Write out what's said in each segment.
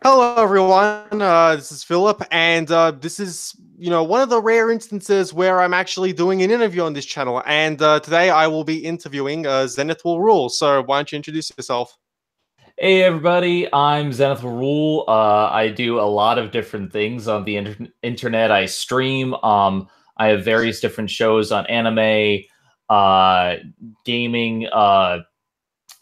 Hello, everyone. This is Philip, and this is, one of the rare instances where I'm actually doing an interview on this channel. And today I will be interviewing Zenith Will Rule. So why don't you introduce yourself? Hey everybody, I'm Zenith Will Rule. I do a lot of different things on the internet. I stream. I have various different shows on anime, uh, gaming,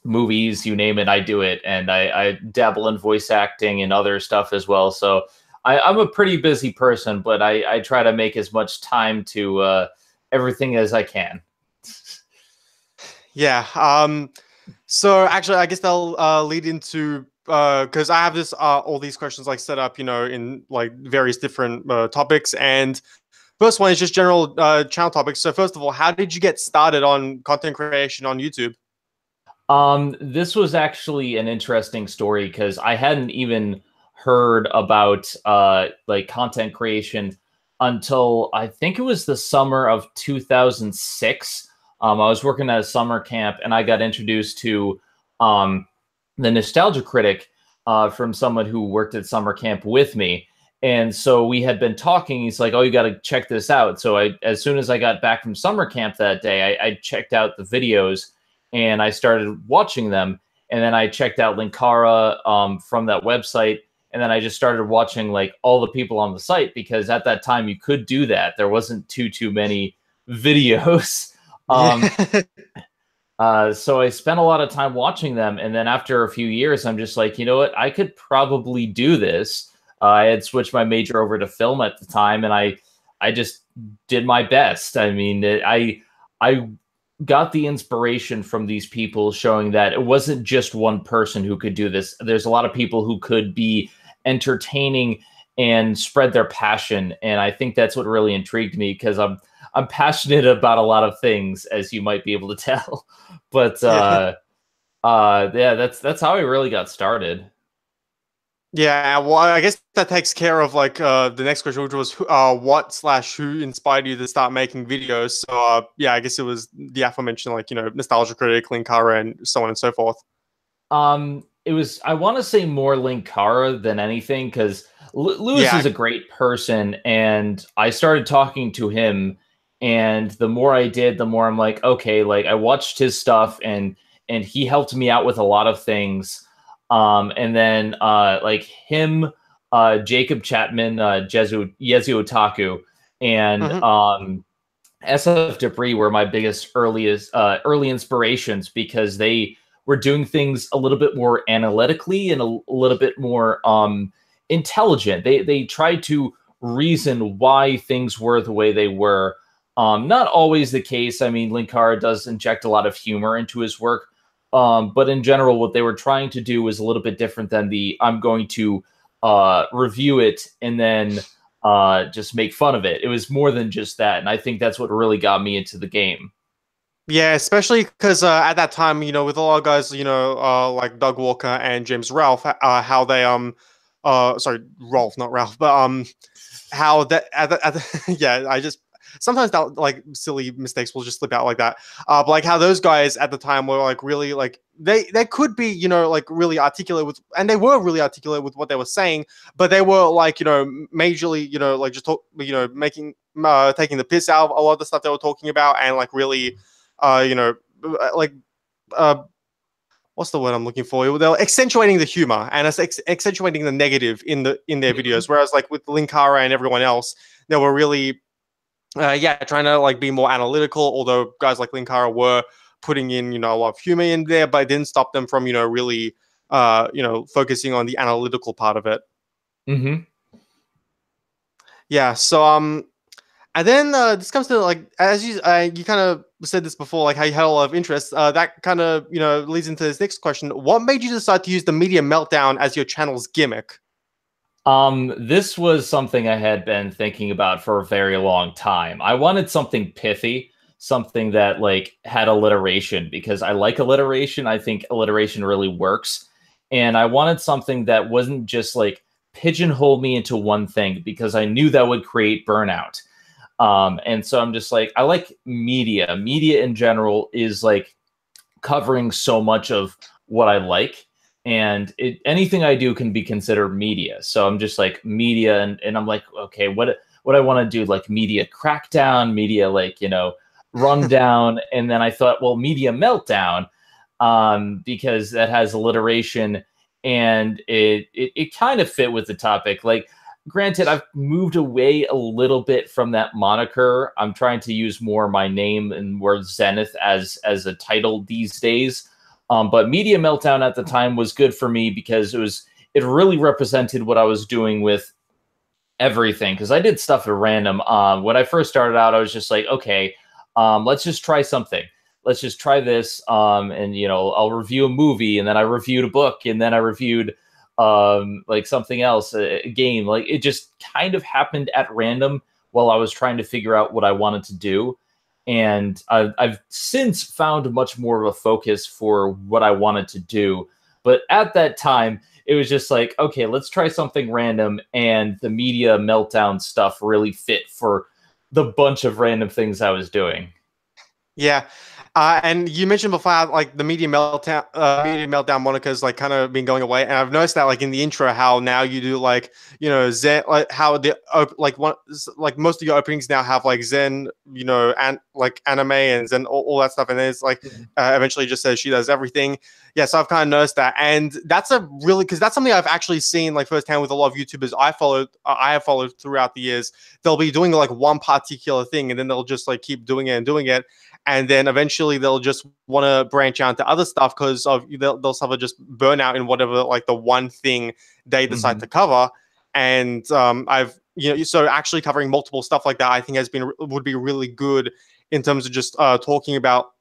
movies, you name it, I do it. And I dabble in voice acting and other stuff as well. So I'm a pretty busy person, but I try to make as much time to everything as I can. Yeah. So actually, I guess they'll lead into because I have this all these questions like set up, in like various different topics. And first one is just general channel topics. So first of all, how did you get started on content creation on YouTube? This was actually an interesting story because I hadn't even heard about like content creation until I think it was the summer of 2006. I was working at a summer camp and I got introduced to um, the Nostalgia Critic from someone who worked at summer camp with me. And so we had been talking. He's like, "Oh, you got to check this out." So as soon as I got back from summer camp that day, I checked out the videos and I started watching them. And then I checked out Linkara from that website. And then I just started watching like all the people on the site because at that time you could do that. There wasn't too many videos. Um, Yeah. so I spent a lot of time watching them. And then after a few years, I'm just like, you know what? I could probably do this. I had switched my major over to film at the time, and I just did my best. I mean, I got the inspiration from these people showing that it wasn't just one person who could do this. There's a lot of people who could be entertaining and spread their passion. And I think that's what really intrigued me because I'm passionate about a lot of things, as you might be able to tell. But Yeah. yeah, that's how I really got started. Yeah, well, I guess that takes care of like the next question, which was what slash who inspired you to start making videos. So yeah, I guess it was the aforementioned like Nostalgia Critic, Linkara, and so on and so forth. It was, I want to say, more Linkara than anything because Lewis Yeah. is a great person, and I started talking to him, and the more I did, the more I'm like, okay, like I watched his stuff, and he helped me out with a lot of things. And then like him, Jacob Chapman, Yezu Otaku, and Hmm. SF Debris were my biggest early inspirations because they were doing things a little bit more analytically and a little bit more intelligent. They tried to reason why things were the way they were. Not always the case. I mean, Linkara does inject a lot of humor into his work, but in general, what they were trying to do was a little bit different than the I'm going to review it and then just make fun of it. It was more than just that, and I think that's what really got me into the game. Yeah, especially because at that time, with a lot of guys, like Doug Walker and James Ralph, how they sorry, Rolf, not Ralph, but how that yeah, I just sometimes that like silly mistakes will just slip out like that. But like how those guys at the time were like really like they could be like really articulate with, and they were really articulate with what they were saying, but they were like majorly like just talk, making taking the piss out of a lot of the stuff they were talking about, and like really uh you know like uh what's the word I'm looking for? They're accentuating the humor and accentuating the negative in their Mhm. videos. Whereas like with Linkara and everyone else, they were really yeah, trying to like be more analytical. Although guys like Linkara were putting in a lot of humor in there, but it didn't stop them from really focusing on the analytical part of it. Mhm. Yeah. So and then this comes to like as you kind of said this before, like how you had a lot of interest. That kind of leads into this next question. What made you decide to use the Media Meltdown as your channel's gimmick? This was something I had been thinking about for a very long time. I wanted something pithy, something that like had alliteration because I like alliteration. I think alliteration really works. And I wanted something that wasn't just like pigeonhole me into one thing because I knew that would create burnout. And so I'm just like, I like media. Media in general is like covering so much of what I like. and anything I do can be considered media. So I'm just like media, and I'm like, okay, what I want to do, like media crackdown, media like, you know, rundown. And then I thought, well, media meltdown, because that has alliteration, and it kind of fit with the topic. Like, granted, I've moved away a little bit from that moniker. I'm trying to use more my name and word Zenith as a title these days. But Media Meltdown at the time was good for me because it really represented what I was doing with everything. Because I did stuff at random. When I first started out, I was just like, okay, let's just try something. Let's just try this. And you know, I'll review a movie, and then I reviewed a book, and then I reviewed like something else, a game. Like, it just kind of happened at random while I was trying to figure out what I wanted to do. And I've since found much more of a focus for what I wanted to do. But at that time, it was just like, okay, let's try something random. And the Media Meltdown stuff really fit for the bunch of random things I was doing. Yeah. And you mentioned before how, like, the Media Meltdown moniker's like kind of been going away, and I've noticed that, like, in the intro, how now you do, like, you know, Zen, like how like most of your openings now have like Zen, you know, and like anime and Zen, all that stuff, and then it's like eventually just says she does everything. Yeah, so I've kind of noticed that, and that's a really, because that's something I've actually seen like firsthand with a lot of YouTubers I have followed throughout the years. They'll be doing like one particular thing, and then they'll just like keep doing it and doing it. And then eventually they'll just want to branch out into other stuff because they'll suffer just burnout in whatever, like, the one thing they decide to cover. And I've, you know, so actually covering multiple stuff like that, I think would be really good in terms of just talking about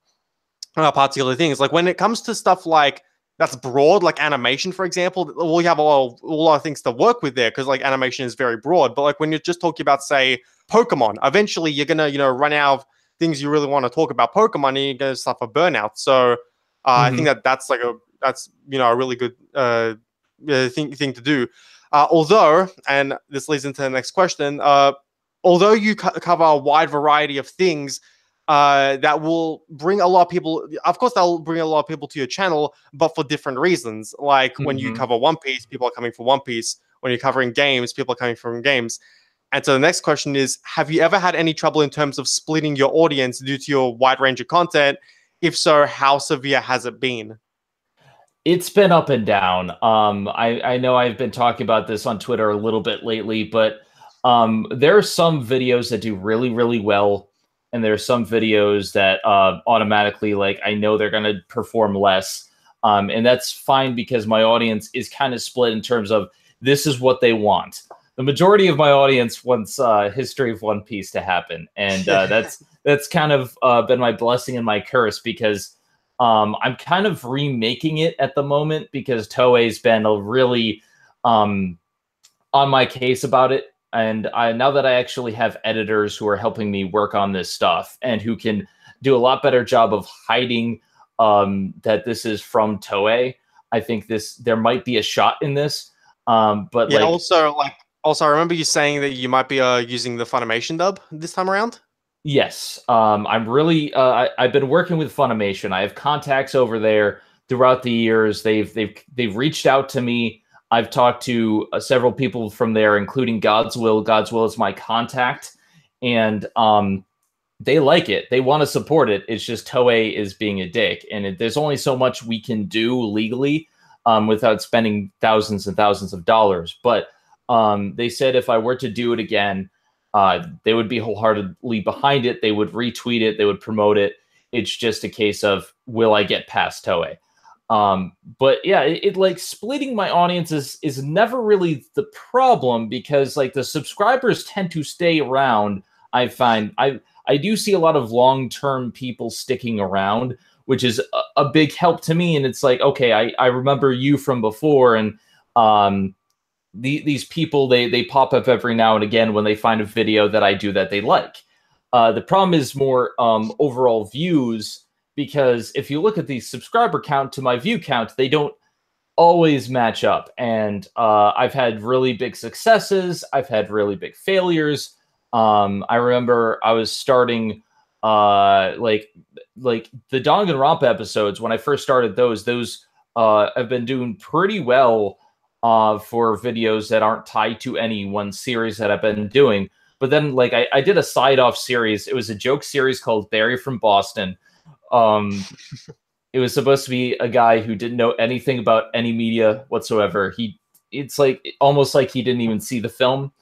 particular things. Like, when it comes to stuff like that's broad, like animation, for example, we have a lot of things to work with there because, like, animation is very broad. But like when you're just talking about, say, Pokemon, eventually you're gonna, you know, run out of things you really want to talk about Pokemon, and you're going to suffer burnout. So I think that's you know, a really good thing to do. Although, and this leads into the next question, although you cover a wide variety of things that will bring a lot of people, of course, that will bring a lot of people to your channel, but for different reasons. Like when you cover One Piece, people are coming for One Piece. When you're covering games, people are coming from games. And so the next question is, have you ever had any trouble in terms of splitting your audience due to your wide range of content? If so, how severe has it been? It's been up and down. I know I've been talking about this on Twitter a little bit lately, but there are some videos that do really, really well, and there are some videos that automatically, like, I know they're going to perform less. And that's fine because my audience is kind of split in terms of this is what they want. The majority of my audience wants History of One Piece to happen, and that's kind of been my blessing and my curse because I'm kind of remaking it at the moment because Toei's been a really on my case about it, and now that I actually have editors who are helping me work on this stuff and who can do a lot better job of hiding that this is from Toei, I think there might be a shot in this. But yeah, like, also, I remember you saying that you might be using the Funimation dub this time around. yes, I'm really. I've been working with Funimation. I have contacts over there throughout the years. They've reached out to me. I've talked to several people from there, including God's Will. God's Will is my contact, and they like it. They want to support it. It's just Toei is being a dick, and there's only so much we can do legally without spending thousands and thousands of dollars. But they said if I were to do it again, they would be wholeheartedly behind it. They would retweet it. They would promote it. It's just a case of, will I get past Toei? But yeah, it like splitting my audience is never really the problem because like the subscribers tend to stay around. I find I do see a lot of long-term people sticking around, which is a big help to me. And it's like, okay, I remember you from before, and these people, they pop up every now and again when they find a video that I do that they like. The problem is more overall views, because if you look at the subscriber count to my view count, they don't always match up. And I've had really big successes. I've had really big failures. I remember I was starting like the Danganronpa episodes when I first started those I've been doing pretty well for videos that aren't tied to any one series that I've been doing. But then, like, I did a side-off series. It was a joke series called Barry from Boston. It was supposed to be a guy who didn't know anything about any media whatsoever. It's like almost like he didn't even see the film.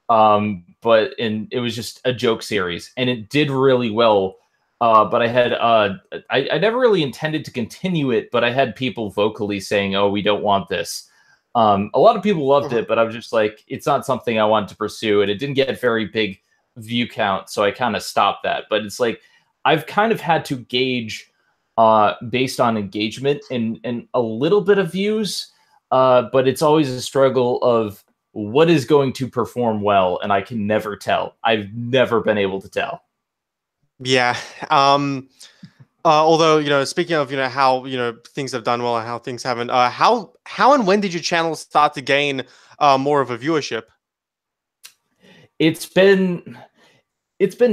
But it was just a joke series, and it did really well. But I had I never really intended to continue it, but I had people vocally saying, "Oh, we don't want this." A lot of people loved it, but I was just like, it's not something I wanted to pursue, and it didn't get very big view count, so I kind of stopped that. But it's like I've kind of had to gauge based on engagement and a little bit of views, but it's always a struggle of what is going to perform well, and I can never tell. I've never been able to tell. Yeah. Although, speaking of, how, things have done well and how things haven't, how and when did your channel start to gain more of a viewership? It's been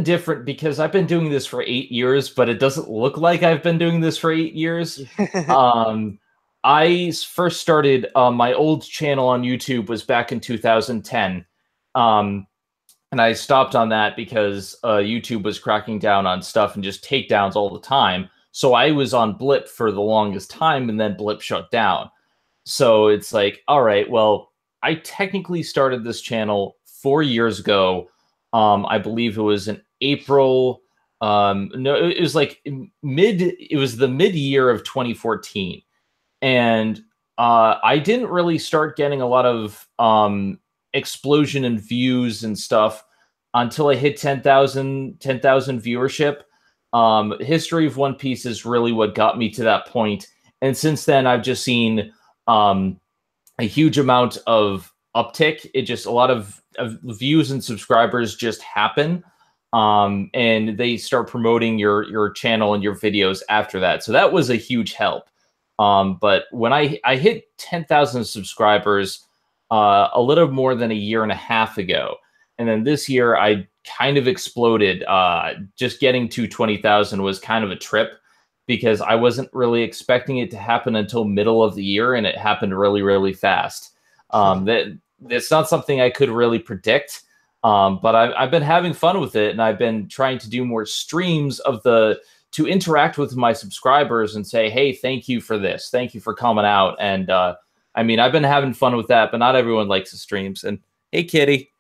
different because I've been doing this for 8 years, but it doesn't look like I've been doing this for 8 years. I first started my old channel on YouTube was back in 2010. And I stopped on that because YouTube was cracking down on stuff and just takedowns all the time. So I was on Blip for the longest time, and then Blip shut down. So it's like, all right, well, I technically started this channel 4 years ago. I believe it was in April. No, it was like it was the mid-year of 2014. And I didn't really start getting a lot of explosion in views and stuff until I hit 10,000 viewership. History of One Piece is really what got me to that point. And since then, I've just seen a huge amount of uptick. It just, a lot of views and subscribers just happen. And they start promoting your channel and your videos after that. So that was a huge help. But when I hit 10,000 subscribers a little more than a year and a half ago, and then this year I kind of exploded. Just getting to 20,000 was kind of a trip because I wasn't really expecting it to happen until middle of the year, and it happened really, really fast. That's not something I could really predict, but I've been having fun with it, and I've been trying to do more streams to interact with my subscribers and say, hey, thank you for this. Thank you for coming out. And I mean, I've been having fun with that, but not everyone likes the streams. And hey, kitty.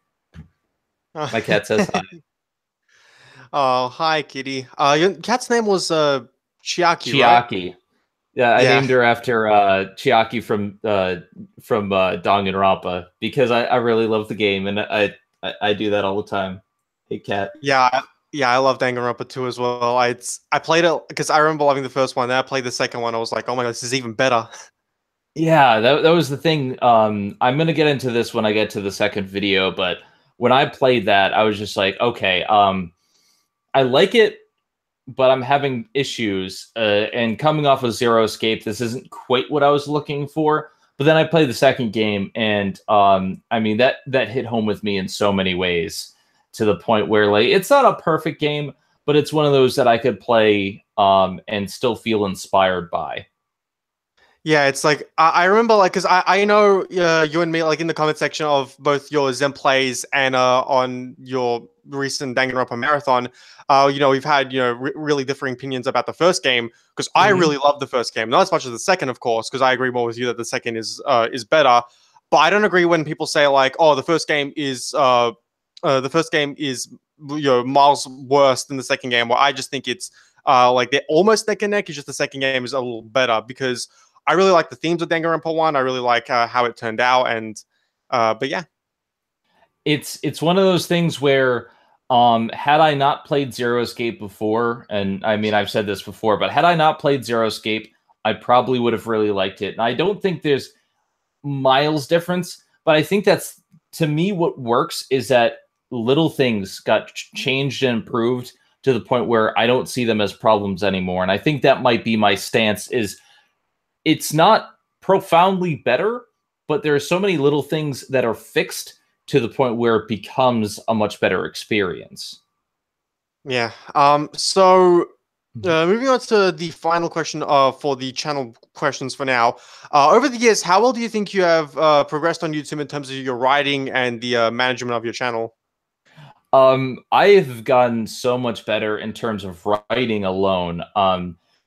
My cat says hi. Oh, hi, kitty. Your cat's name was Chiaki, right? Yeah, I named her after Chiaki from Danganronpa because I really love the game, and I do that all the time. Hey, cat. Yeah, I love Danganronpa too as well. I played it because I remember loving the first one. Then I played the second one. I was like, oh my god, this is even better. Yeah, that was the thing. I'm gonna get into this when I get to the second video, but when I played that, I was just like, okay, I like it, but I'm having issues. And coming off of Zero Escape, this isn't quite what I was looking for. But then I played the second game, and I mean that hit home with me in so many ways, to the point where, like, it's not a perfect game, but it's one of those that I could play and still feel inspired by. Yeah, it's like I remember, like, because I know you and me, like, in the comment section of both your Zen plays and on your recent Danganronpa marathon, we've had really differing opinions about the first game, because I really love the first game, not as much as the second, of course, because I agree more with you that the second is better. But I don't agree when people say, like, oh, the first game is miles worse than the second game. Well, I just think it's like they're almost neck and neck. It's just the second game is a little better because I really like the themes of Danganronpa 1. I really like how it turned out, and but yeah, it's one of those things where had I not played Zero Escape before, and I mean I've said this before, but had I not played Zero Escape, I probably would have really liked it. And I don't think there's miles difference, but I think that's, to me, what works is that little things got changed and improved to the point where I don't see them as problems anymore. And I think that might be my stance, is it's not profoundly better, but there are so many little things that are fixed to the point where it becomes a much better experience. Yeah. So Moving on to the final question for the channel questions for now. Over the years, how well do you think you have progressed on YouTube in terms of your writing and the management of your channel? I've gotten so much better in terms of writing alone.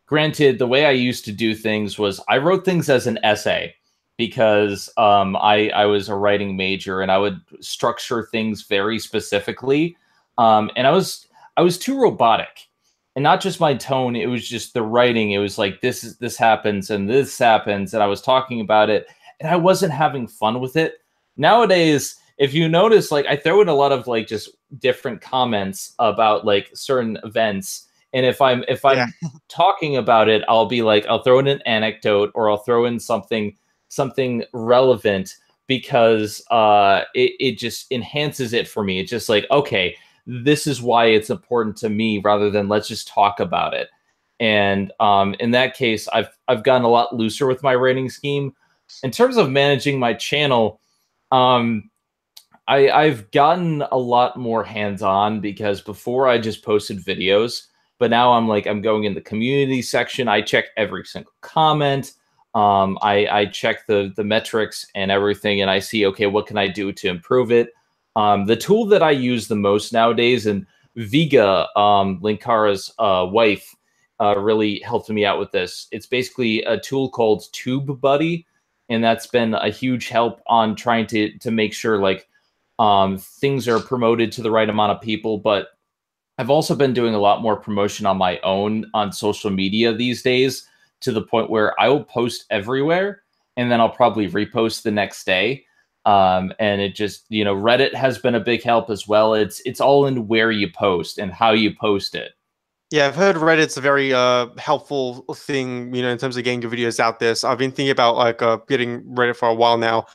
Granted, the way I used to do things was I wrote things as an essay because I was a writing major and I would structure things very specifically. And I was too robotic. And not just my tone, it was just the writing. It was like this happens and this happens, and I was talking about it, and I wasn't having fun with it. Nowadays, if you notice, like I throw in a lot of like just different comments about like certain events, and Yeah. if I'm talking about it, I'll be like I'll throw in an anecdote or I'll throw in something relevant because it just enhances it for me. It's just like, okay, this is why it's important to me rather than let's just talk about it. And in that case, I've gotten a lot looser with my rating scheme. In terms of managing my channel, um, I've gotten a lot more hands-on because before I just posted videos, but now I'm going in the community section. I check every single comment. I check the metrics and everything, and I see, okay, what can I do to improve it? The tool that I use the most nowadays, and Viga, Linkara's wife, really helped me out with this. It's basically a tool called TubeBuddy, and that's been a huge help on trying to make sure like things are promoted to the right amount of people. But I've also been doing a lot more promotion on my own on social media these days to the point where I will post everywhere and then I'll probably repost the next day. And it just, you know, Reddit has been a big help as well. It's all in where you post and how you post it. Yeah, I've heard Reddit's a very helpful thing, in terms of getting your videos out there. So I've been thinking about like getting Reddit for a while now.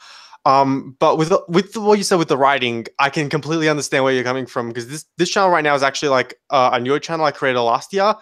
But with what you said with the writing, I can completely understand where you're coming from because this channel right now is actually like a newer channel I created last year.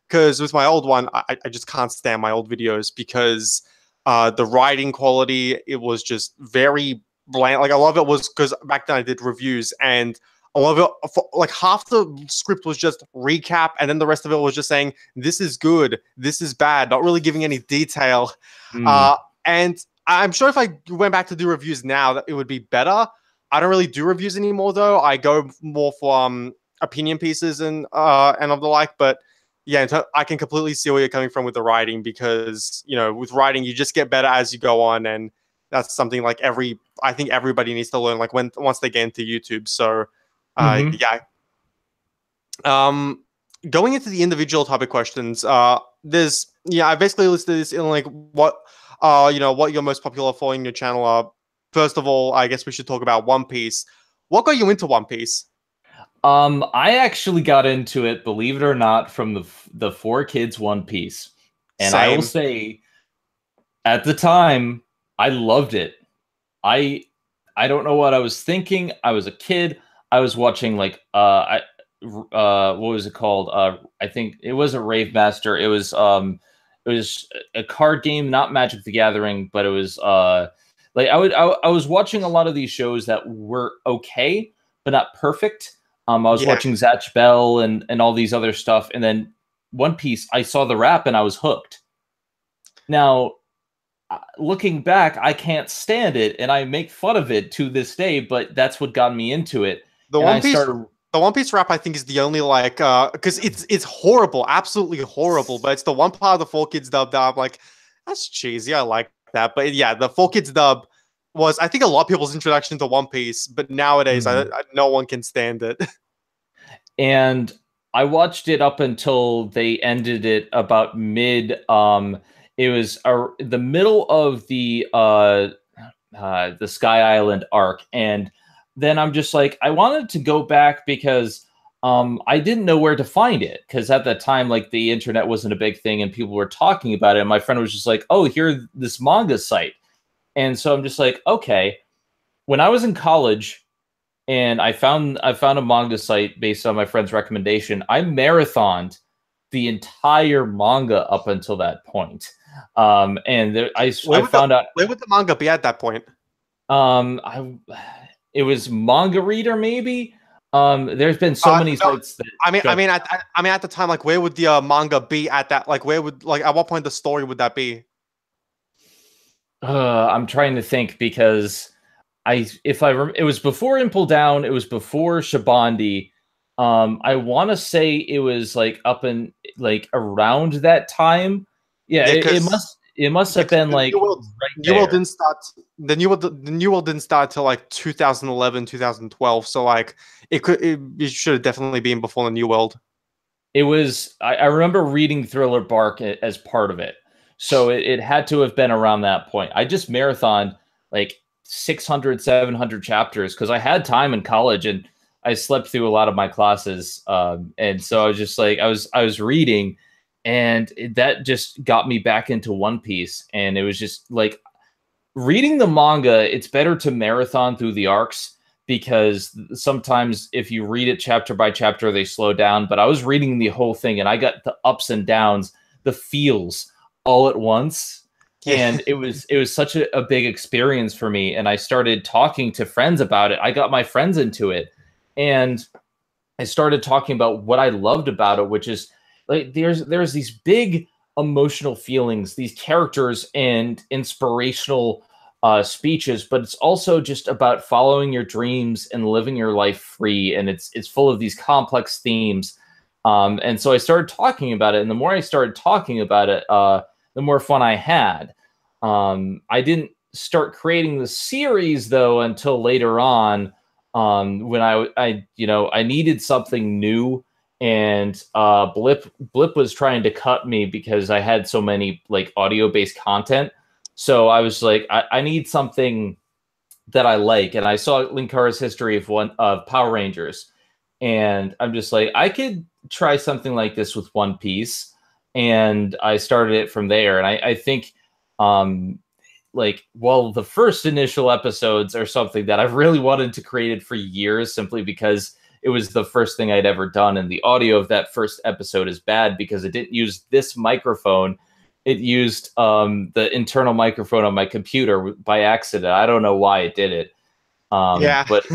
Because with my old one, I just can't stand my old videos because the writing quality, it was just very bland. Like a lot of it was because back then I did reviews and a lot of it, like half the script was just recap, and then the rest of it was just saying this is good, this is bad, not really giving any detail. Mm. And I'm sure if I went back to do reviews now, that it would be better. I don't really do reviews anymore, though. I go more for opinion pieces and of the like. But yeah, I can completely see where you're coming from with the writing because with writing you just get better as you go on, and that's something like I think everybody needs to learn like once they get into YouTube. So Mm-hmm. yeah. Going into the individual topic questions, I basically listed this in like what you're most popular for in your channel are. First of all, I guess we should talk about One Piece. What got you into One Piece? I actually got into it, believe it or not, from the Four Kids One Piece, and I will Same. say, at the time, I loved it. I I don't know what I was thinking. I was a kid. I was watching like what was it called? I think it was a Rave Master. It was a card game, not Magic the Gathering, but it was like I was watching a lot of these shows that were okay, but not perfect. I was Yeah. watching Zatch Bell and all these other stuff, and then One Piece. I saw the rap and I was hooked. Now, looking back, I can't stand it, and I make fun of it to this day. But that's what got me into it, The and One I Piece started. the One Piece rap I think is the only like because it's horrible, absolutely horrible, but it's the one part of the Four Kids dub that I'm like, that's cheesy. I like that. But yeah, the Four Kids dub was I think a lot of people's introduction to One Piece, but nowadays Mhm. no one can stand it. And I watched it up until they ended it about mid. It was the middle of the Sky Island arc, and then I'm just like, I wanted to go back because I didn't know where to find it because at that time, like the internet wasn't a big thing and people were talking about it. And my friend was just like, "Oh, here's this manga site," and so I'm just like, okay. When I was in college and I found a manga site based on my friend's recommendation. I marathoned the entire manga up until that point. And there, Where I would the found out where would the manga be at that point? I it was Manga Reader maybe. There's been so many No, sites that I mean, at the time, like, where would the manga be at that? Like, where would at what point the story would that be? I'm trying to think because it was before Impel Down, it was before Shabandi. I want to say it was like up in like around that time. Yeah, Yeah, it must have been like right New World there. didn't start. The New World didn't start till like 2011, 2012. So like it should have definitely been before the New World. It was I remember reading Thriller Bark as part of it. So it had to have been around that point. I just marathoned like 600, 700 chapters because I had time in college and I slept through a lot of my classes. And so I was just like, I was reading, and that just got me back into One Piece. And it was just like reading the manga, it's better to marathon through the arcs because sometimes if you read it chapter by chapter, they slow down. But I was reading the whole thing and I got the ups and downs, the feels all at once. And it was such a big experience for me. And I started talking to friends about it. I got my friends into it. And I started talking about what I loved about it, which is like there's these big emotional feelings, these characters and inspirational speeches, but it's also just about following your dreams and living your life free. And it's full of these complex themes. And so I started talking about it. And the more I started talking about it, the more fun I had. I didn't start creating the series though until later on, when I needed something new, and Blip was trying to cut me because I had so many like audio based content. So I was like, I need something that I like, and I saw Linkara's history of Power Rangers, and I'm just like, I could try something like this with One Piece, and I started it from there. And I think the first initial episodes are something that I've really wanted to create it for years, simply because it was the first thing I'd ever done. And the audio of that first episode is bad because it didn't use this microphone. It used the internal microphone on my computer by accident. I don't know why it did it. But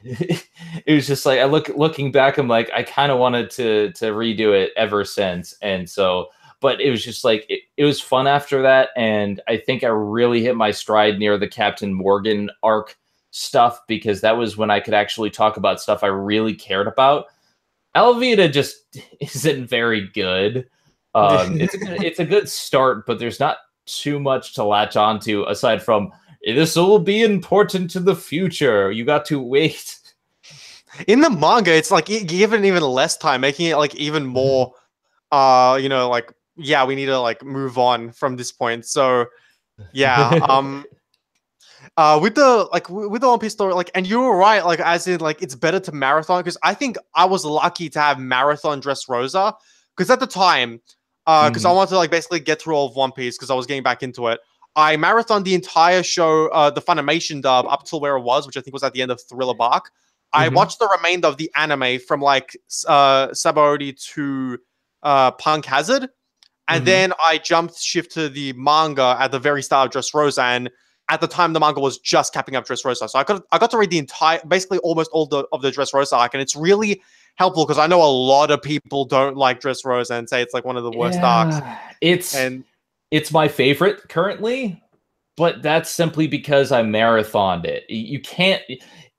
it was just like, looking back, I'm like, I kind of wanted to redo it ever since. And so, but it was just like, it was fun after that. And I think I really hit my stride near the Captain Morgan arc stuff, because that was when I could actually talk about stuff I really cared about. Alvida just isn't very good. It's a good start, but there's not too much to latch onto aside from this will be important to the future. You got to wait. In the manga, it's like given even less time, making it like even more like, yeah, we need to like move on from this point. So yeah, with the One Piece story, like, and you were right, like, as in like it's better to marathon, because I think I was lucky to have marathon Dressrosa, because at the time, because I wanted to like basically get through all of One Piece because I was getting back into it. I marathoned the entire show, the Funimation dub, up till where it was, which I think was at the end of Thriller Bark. I watched the remainder of the anime from like Sabaody to Punk Hazard, and then I jumped shift to the manga at the very start of Dressrosa, and at the time the manga was just capping up Dressrosa, so I got to read the entire, basically almost all of the Dressrosa arc, and it's really helpful because I know a lot of people don't like Dressrosa and say it's like one of the worst arcs. It's my favorite currently, but that's simply because I marathoned it. You can't.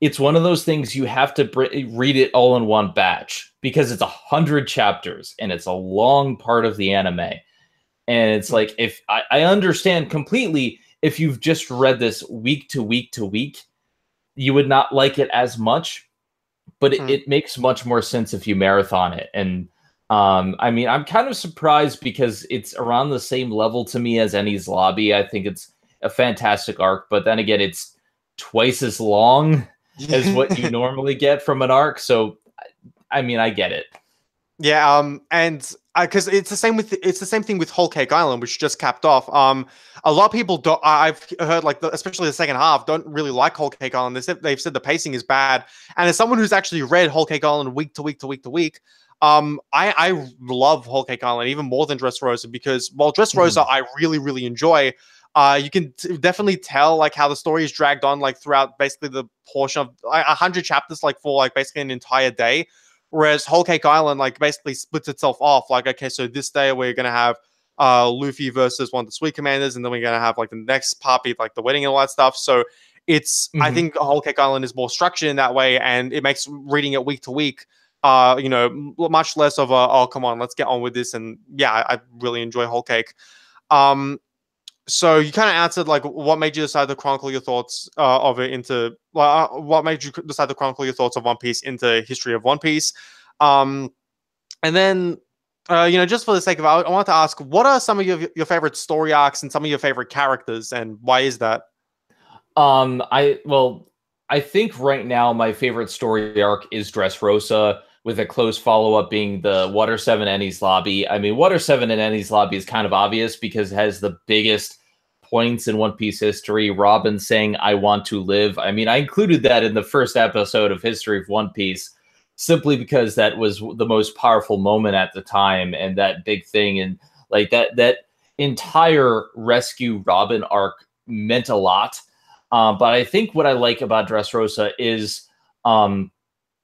It's one of those things you have to read it all in one batch because it's 100 chapters and it's a long part of the anime. And it's like, if I understand completely, if you've just read this week to week to week, you would not like it as much, but it makes much more sense if you marathon it. And I mean, I'm kind of surprised because it's around the same level to me as Enies Lobby. I think it's a fantastic arc, but then again, it's twice as long as what you normally get from an arc. So, I mean, I get it. Yeah, and because it's the same thing with Whole Cake Island, which just capped off. A lot of people don't. I've heard like especially the second half don't really like Whole Cake Island. They've said the pacing is bad. And as someone who's actually read Whole Cake Island week to week to week to week, I love Whole Cake Island even more than Dressrosa, because while Dressrosa I really enjoy, You can definitely tell like how the story is dragged on like throughout basically the portion of like 100 chapters, like for like basically an entire day. Whereas Whole Cake Island like basically splits itself off. Like, okay, so this day we're gonna have Luffy versus one of the Sweet Commanders, and then we're gonna have like the next part be like the wedding and all that stuff. So it's I think Whole Cake Island is more structured in that way, and it makes reading it week to week much less of a, oh, come on, let's get on with this. And yeah, I really enjoy Whole Cake. So you kind of answered like what made you decide to chronicle your thoughts of it into what made you decide to chronicle your thoughts of One Piece into history of One Piece. And then just for the sake of it, I want to ask, what are some of your favorite story arcs and some of your favorite characters, and why is that? I think right now my favorite story arc is Dressrosa, with a close follow-up being the Water 7 Enies Lobby. I mean, Water 7 and Enies Lobby is kind of obvious because it has the biggest points in One Piece history. Robin saying, "I want to live." I mean, I included that in the first episode of History of One Piece simply because that was the most powerful moment at the time, and that big thing. And like that entire Rescue Robin arc meant a lot. But I think what I like about Dressrosa is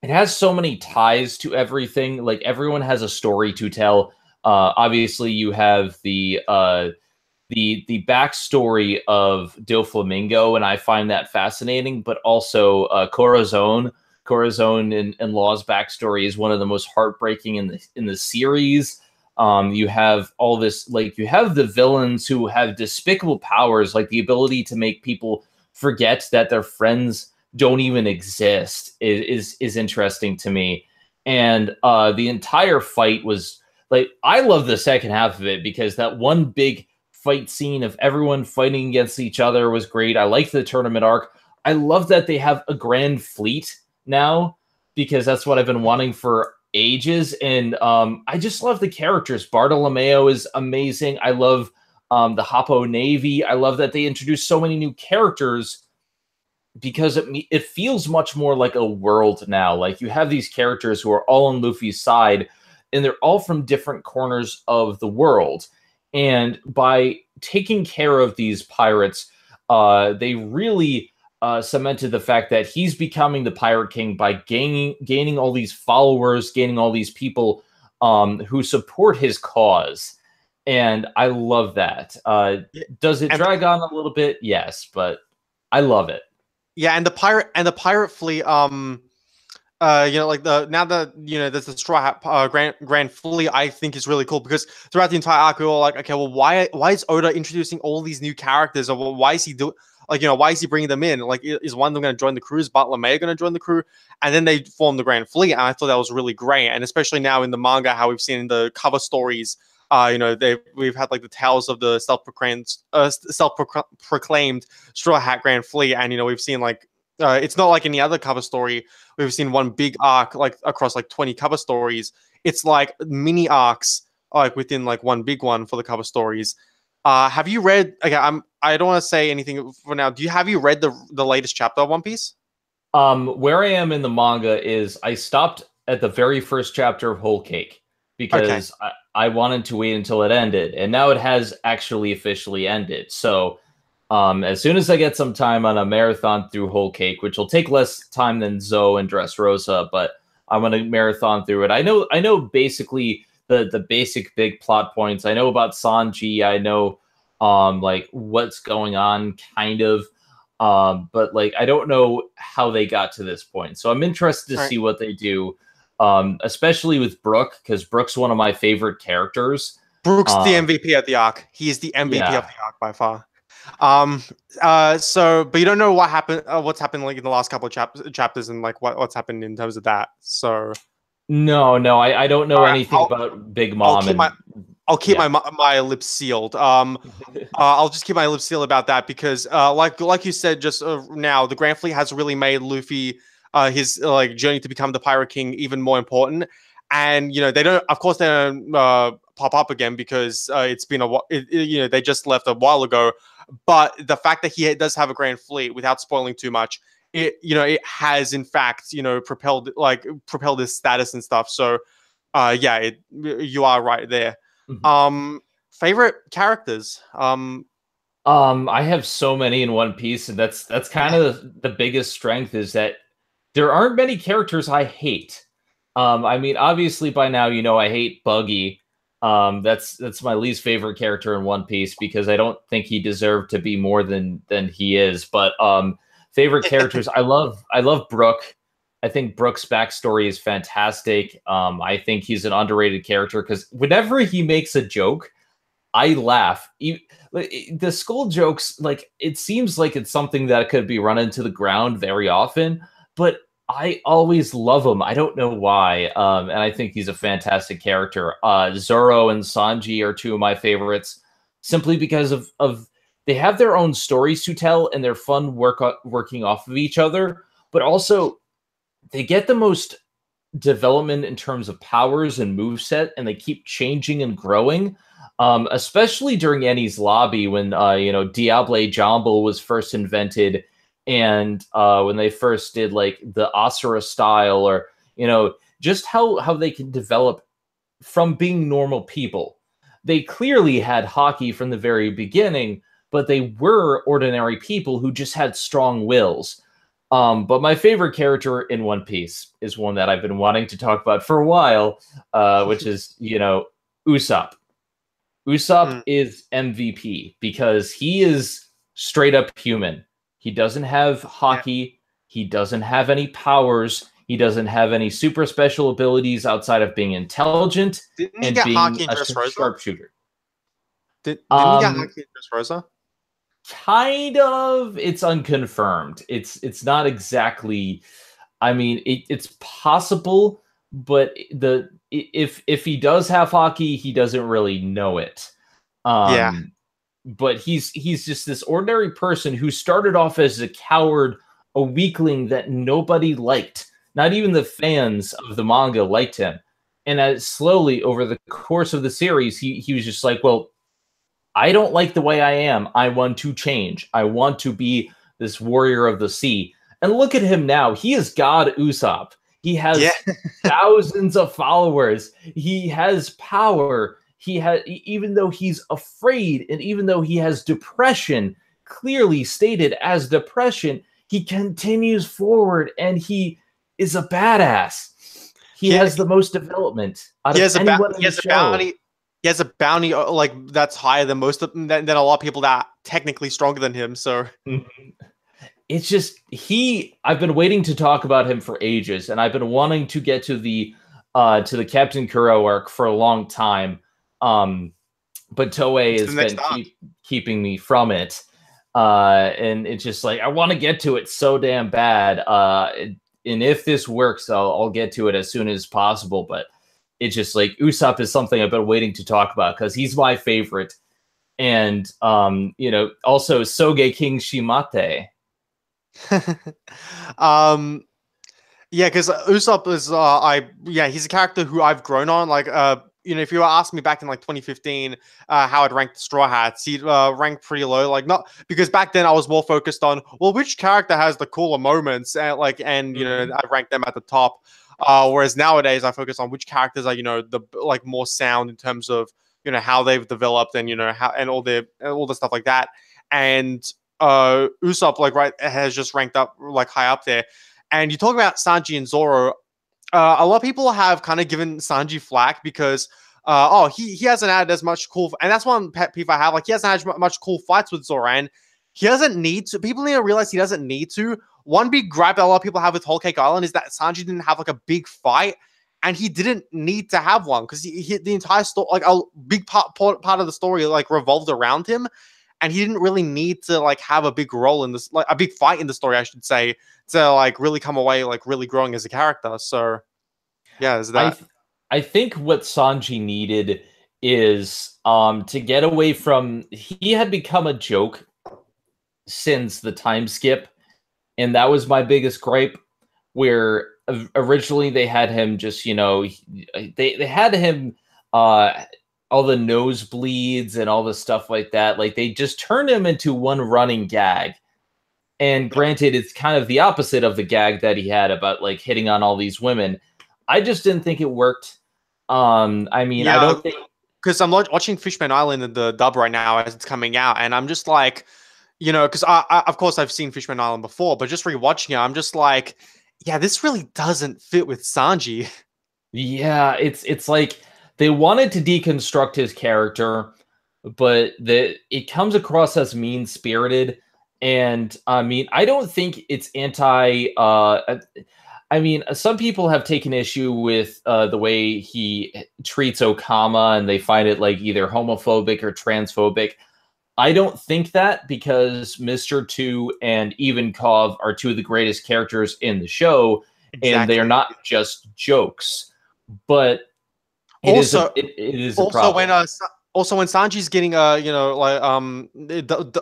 it has so many ties to everything. Like everyone has a story to tell. Obviously, you have the backstory of Doflamingo, and I find that fascinating. But also Corazon and Law's backstory is one of the most heartbreaking in the series. You have all this, like you have the villains who have despicable powers, like the ability to make people forget that their friends don't even exist is interesting to me. And the entire fight was like, I love the second half of it because that one big fight scene of everyone fighting against each other was great. I liked the tournament arc. I love that they have a grand fleet now because that's what I've been wanting for ages. And I just love the characters. Bartolomeo is amazing. I love the Hoppo Navy. I love that they introduced so many new characters because it feels much more like a world now. Like you have these characters who are all on Luffy's side, and they're all from different corners of the world. And by taking care of these pirates, they really cemented the fact that he's becoming the Pirate King by gaining all these followers, gaining all these people who support his cause. And I love that. Does it drag on a little bit? Yes, but I love it. Yeah, and the pirate fleet, like there's the Straw Hat Grand Fleet, I think is really cool because throughout the entire arc, we were like, okay, well, why is Oda introducing all these new characters, or why is he why is he bringing them in? Like, is one of them going to join the crew? Is Bartolomeo going to join the crew? And then they formed the Grand Fleet, and I thought that was really great. And especially now in the manga, how we've seen in the cover stories, we've had like the tales of the self-proclaimed Straw Hat Grand Fleet, and we've seen like it's not like any other cover story. We've seen one big arc like across like 20 cover stories. It's like mini arcs like within like one big one for the cover stories. Have you read? Okay, I don't want to say anything for now. Have you read the latest chapter of One Piece? Where I am in the manga is I stopped at the very first chapter of Whole Cake because I wanted to wait until it ended, and now it has actually officially ended. So as soon as I get some time on a marathon through Whole Cake, which will take less time than Zoe and Dressrosa, but I'm going to marathon through it. I know basically the basic big plot points. I know about Sanji. I know like what's going on kind of. But like I don't know how they got to this point. So I'm interested to see what they do. Especially with Brook, because Brook's one of my favorite characters. Brook's the MVP at the arc. He is the MVP of the arc by far. But you don't know what happened, what's happened like in the last couple of chapters, and like what's happened in terms of that. So no, I don't know anything about Big Mom. I'll keep my lips sealed. I'll just keep my lips sealed about that because, like you said just now, the Grand Fleet has really made Luffy his like journey to become the Pirate King even more important. And they don't pop up again because it's been a while. They just left a while ago. But the fact that he does have a Grand Fleet, without spoiling too much, it has in fact propelled his status and stuff. So you are right there. Favorite characters. I have so many in One Piece, and that's kind of the biggest strength is that there aren't many characters I hate. I mean, obviously by now you know I hate Buggy. That's my least favorite character in One Piece because I don't think he deserved to be more than he is. But favorite characters, I love Brook. I think Brook's backstory is fantastic. I think he's an underrated character because whenever he makes a joke, I laugh. The skull jokes, like it seems like it's something that could be run into the ground very often, but I always love him. I don't know why, and I think he's a fantastic character. Zoro and Sanji are two of my favorites, simply because of they have their own stories to tell and they're fun working off of each other, but also they get the most development in terms of powers and moveset, and they keep changing and growing. Especially during Enies Lobby when Diable Jambe was first invented, and when they first did like the Asura style, or just how they can develop from being normal people. They clearly had hockey from the very beginning, but they were ordinary people who just had strong wills. But my favorite character in One Piece is one that I've been wanting to talk about for a while, which is Usopp. Usopp is MVP because he is straight up human. He doesn't have hockey. He doesn't have any powers. He doesn't have any super special abilities outside of being intelligent and being a sharpshooter. Didn't he get hockey in Dressrosa? Kind of. It's unconfirmed. It's not exactly. I mean, it's possible, but if he does have hockey, he doesn't really know it. But he's just this ordinary person who started off as a coward, a weakling that nobody liked. Not even the fans of the manga liked him. And as slowly over the course of the series, he was just like, well, I don't like the way I am. I want to change. I want to be this warrior of the sea. And look at him now. He is God Usopp. He has thousands of followers. He has power. Even though he's afraid, and even though he has depression, clearly stated as depression, he continues forward, and he is a badass. He has the most development out of anyone in the show. He has a bounty like that's higher than most of than a lot of people that are technically stronger than him. So it's just I've been waiting to talk about him for ages, and I've been wanting to get to the Captain Kuro arc for a long time. But Toei has been keeping me from it. And it's just like, I want to get to it so damn bad. And if this works, I'll get to it as soon as possible. But it's just like Usopp is something I've been waiting to talk about because he's my favorite. And, also Soge King Shimate. Yeah, because Usopp is, he's a character who I've grown on. Like, if you were asking me back in like 2015 how I'd rank the Straw Hats, he'd rank pretty low. Like, not because back then I was more focused on, well, which character has the cooler moments, and I ranked them at the top. Whereas nowadays I focus on which characters are the like more sound in terms of how they've developed and how and all the stuff like that. And Usopp has just ranked up like high up there. And you talk about Sanji and Zoro. A lot of people have kind of given Sanji flack because he hasn't had as much cool, and that's one pet peeve I have. Like, he hasn't had much cool fights with Zoro, and he doesn't need to. People need to realize he doesn't need to. One big gripe that a lot of people have with Whole Cake Island is that Sanji didn't have like a big fight, and he didn't need to have one because the entire story, like a big part of the story, like revolved around him, and he didn't really need to like have a big role in this, like a big fight in the story, I should say, to like really come away like really growing as a character. So yeah, is that I think what Sanji needed is to get away from, he had become a joke since the time skip, and that was my biggest gripe, where originally they had him just they had him all the nosebleeds and all the stuff like that, like they just turned him into one running gag. And granted, it's kind of the opposite of the gag that he had about like hitting on all these women. I just didn't think it worked. I mean, I don't think because I'm watching Fishman Island in the dub right now as it's coming out, and I'm just like, because of course I've seen Fishman Island before, but just rewatching it, I'm just like, yeah, this really doesn't fit with Sanji. Yeah, it's like they wanted to deconstruct his character, but it comes across as mean-spirited. And I mean, I don't think it's anti I mean, some people have taken issue with the way he treats Okama, and they find it like either homophobic or transphobic. I don't think that, because Mr. Two and Ivankov are two of the greatest characters in the show, and they are Exactly. not just jokes. But Also, it is a also problem. when also when Sanji's getting a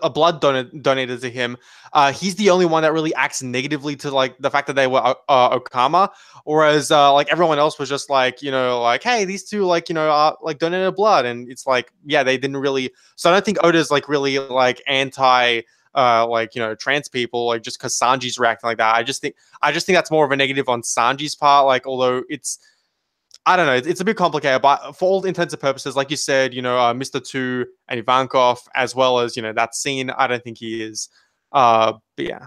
blood donated to him, he's the only one that really acts negatively to like the fact that they were Okama, whereas like everyone else was just like, like, hey, these two like, like donated blood, and it's like, yeah, they didn't really. So I don't think Oda's like really like anti like, trans people, like just because Sanji's reacting like that. I just think that's more of a negative on Sanji's part, like, although it's, I don't know. It's a bit complicated, but for all intents and purposes, like you said, Mr. Two and Ivankov, as well as, that scene, I don't think he is. But yeah.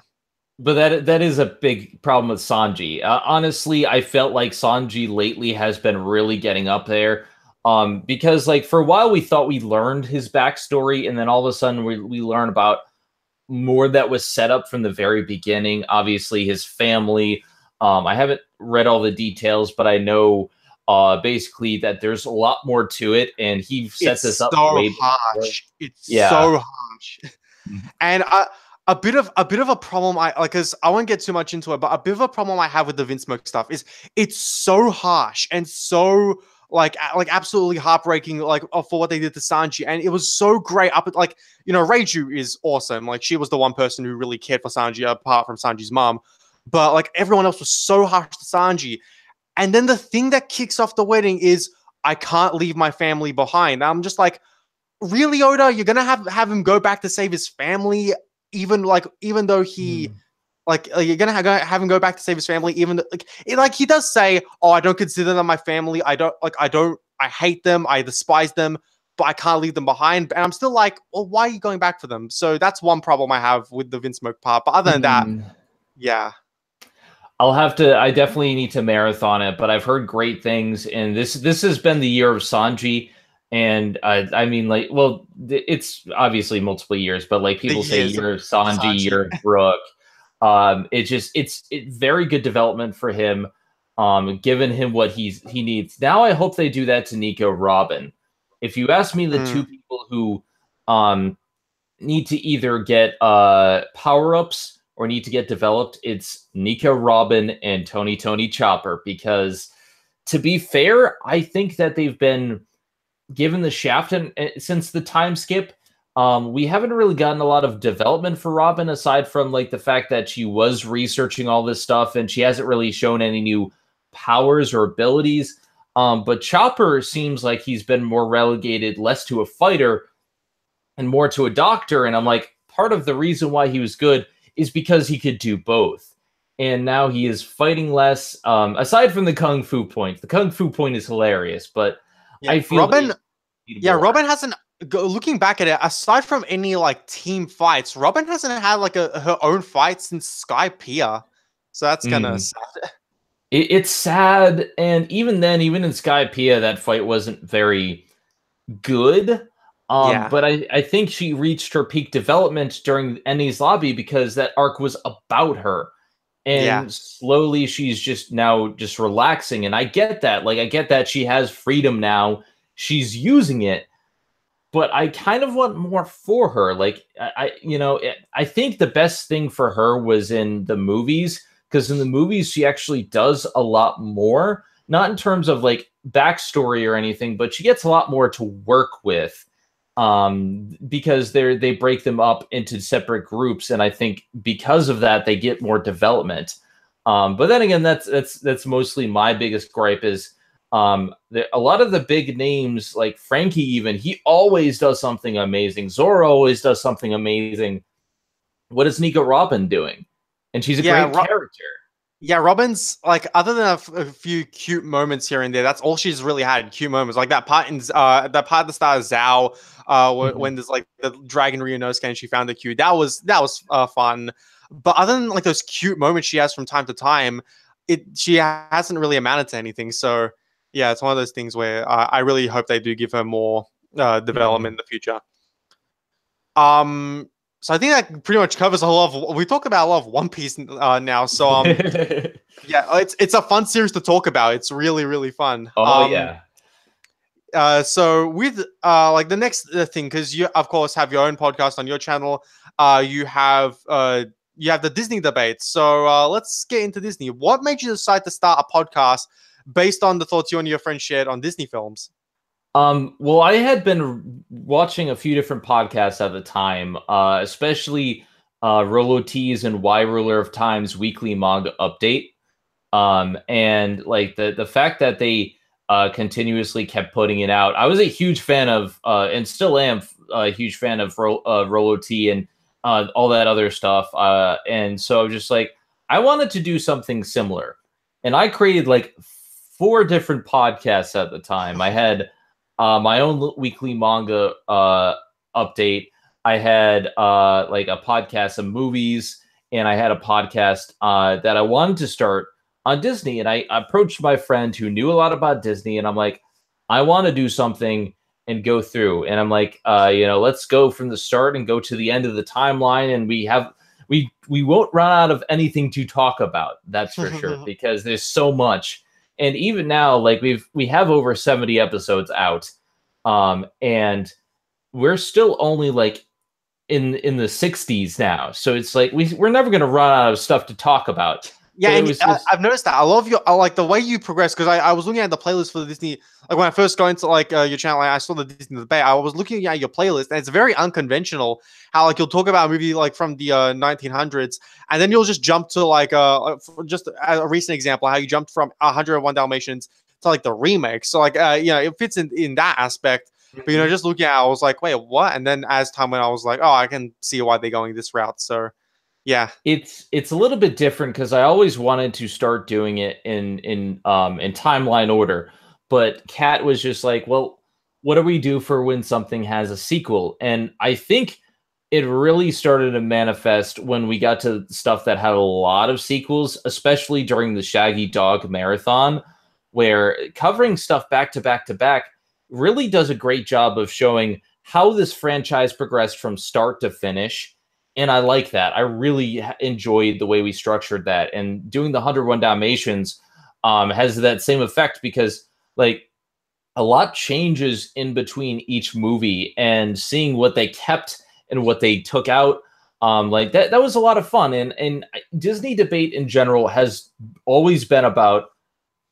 But that is a big problem with Sanji. Honestly, I felt like Sanji lately has been really getting up there. Because like for a while we thought we learned his backstory, and then all of a sudden we learn about more that was set up from the very beginning. Obviously, his family. I haven't read all the details, but I know basically that there's a lot more to it, and he set this It's up so way before. harsh. It's Yeah. so harsh. And a bit of a problem I like, because I won't get too much into it, but a bit of a problem I have with the Vin Smoke stuff is it's so harsh and so like absolutely heartbreaking, like for what they did to Sanji, and it was so great. Up at like, Reiju is awesome. Like she was the one person who really cared for Sanji apart from Sanji's mom, but like everyone else was so harsh to Sanji. And then the thing that kicks off the wedding is, I can't leave my family behind. I'm just like, really, Oda? You're gonna have him go back to save his family, even though he Mm. you're gonna have him go back to save his family, even like he does say, "Oh, I don't consider them my family. I hate them. I despise them, but I can't leave them behind." And I'm still like, well, why are you going back for them? So that's one problem I have with the Vin Smoke part. But other than that, Hmm. yeah, I definitely need to marathon it, but I've heard great things, and this has been the year of Sanji, and I mean, like, well, it's obviously multiple years, but like the people say, years of year of Sanji, Sanji. year of Brook. It's very good development for him, given him what he needs. Now I hope they do that to Nico Robin. If you ask me, the two Mm. people who um need to either get power ups or need to get developed, it's Nico Robin and Tony Chopper. Because to be fair, I think that they've been given the shaft, and since the time skip, we haven't really gotten a lot of development for Robin, aside from like the fact that she was researching all this stuff and she hasn't really shown any new powers or abilities. But Chopper seems like he's been more relegated, less to a fighter and more to a doctor. And I'm like, part of the reason why he was good is because he could do both. And now he is fighting less. Aside from the kung fu point, the kung fu point is hilarious, but Yeah, I feel Robin. they need Yeah, more. Robin hasn't. Looking back at it, aside from any like team fights, Robin hasn't had like her own fight since Sky Pier. So that's kind of Mm. sad. It's sad, and even then, even in Skypiea, that fight wasn't very good. Yeah, But I think she reached her peak development during Ennie's Lobby, because that arc was about her. yeah. And slowly she's just now just relaxing. And I get that. Like, I get that she has freedom now. She's using it. But I kind of want more for her. Like, I think the best thing for her was in the movies, because in the movies she actually does a lot more, not in terms of like backstory or anything, but she gets a lot more to work with, because they break them up into separate groups, and I think because of that they get more development. But then again, that's mostly my biggest gripe is a lot of the big names, like Frankie, even he always does something amazing. Zoro always does something amazing. What is Nico Robin doing? And she's a Yeah, great character. Yeah, Robin's like, other than a few cute moments here and there, that's all she's really had. Cute moments like that part at the start of Zao, when there's like the dragon Ryunosuke and she found the cute. That was fun. But other than like those cute moments she has from time to time, she hasn't really amounted to anything. So yeah, it's one of those things where I really hope they do give her more development in the future. Um, so I think that pretty much covers a lot of. We talk about a lot of One Piece now. So yeah, it's a fun series to talk about. It's really really fun. Oh yeah. So with like the next thing, because you of course have your own podcast on your channel. You have the Disney debate. So let's get into Disney. What made you decide to start a podcast based on the thoughts you and your friend shared on Disney films? Well, I had been watching a few different podcasts at the time, especially Rolo T's and Y Ruler of Time's weekly manga update. And like the fact that they continuously kept putting it out. I was a huge fan of, and still am a huge fan of Rolo T and all that other stuff. And so I was just like, I wanted to do something similar. And I created like 4 different podcasts at the time. I had my own weekly manga update. I had like a podcast of movies, and I had a podcast that I wanted to start on Disney. And I approached my friend who knew a lot about Disney, and I'm like, I want to do something and go through. And I'm like, let's go from the start and go to the end of the timeline, and we won't run out of anything to talk about. That's for sure, because there's so much. And even now, like we have over 70 episodes out, and we're still only like in the 60s now. So it's like we're never gonna run out of stuff to talk about. Yeah, and I've noticed that. I love I like the way you progress, because I was looking at the playlist for the Disney. Like when I first got into like your channel, I saw the Disney debate. I was looking at your playlist, and it's very unconventional. How like you'll talk about a movie like from the 1900s, and then you'll just jump to like just a recent example how you jumped from 101 Dalmatians to like the remake. So like it fits in that aspect. But just looking at it, I was like, wait, what? And then as time went, I was like, oh, I can see why they're going this route. So yeah. It's a little bit different because I always wanted to start doing it in timeline order, but Kat was just like, well, what do we do for when something has a sequel? And I think it really started to manifest when we got to stuff that had a lot of sequels, especially during the Shaggy Dog Marathon, where covering stuff back to back to back really does a great job of showing how this franchise progressed from start to finish. And I like that. I really enjoyed the way we structured that. And doing the 101 Dalmatians has that same effect, because like a lot changes in between each movie, and seeing what they kept and what they took out, like that was a lot of fun. And Disney debate in general has always been about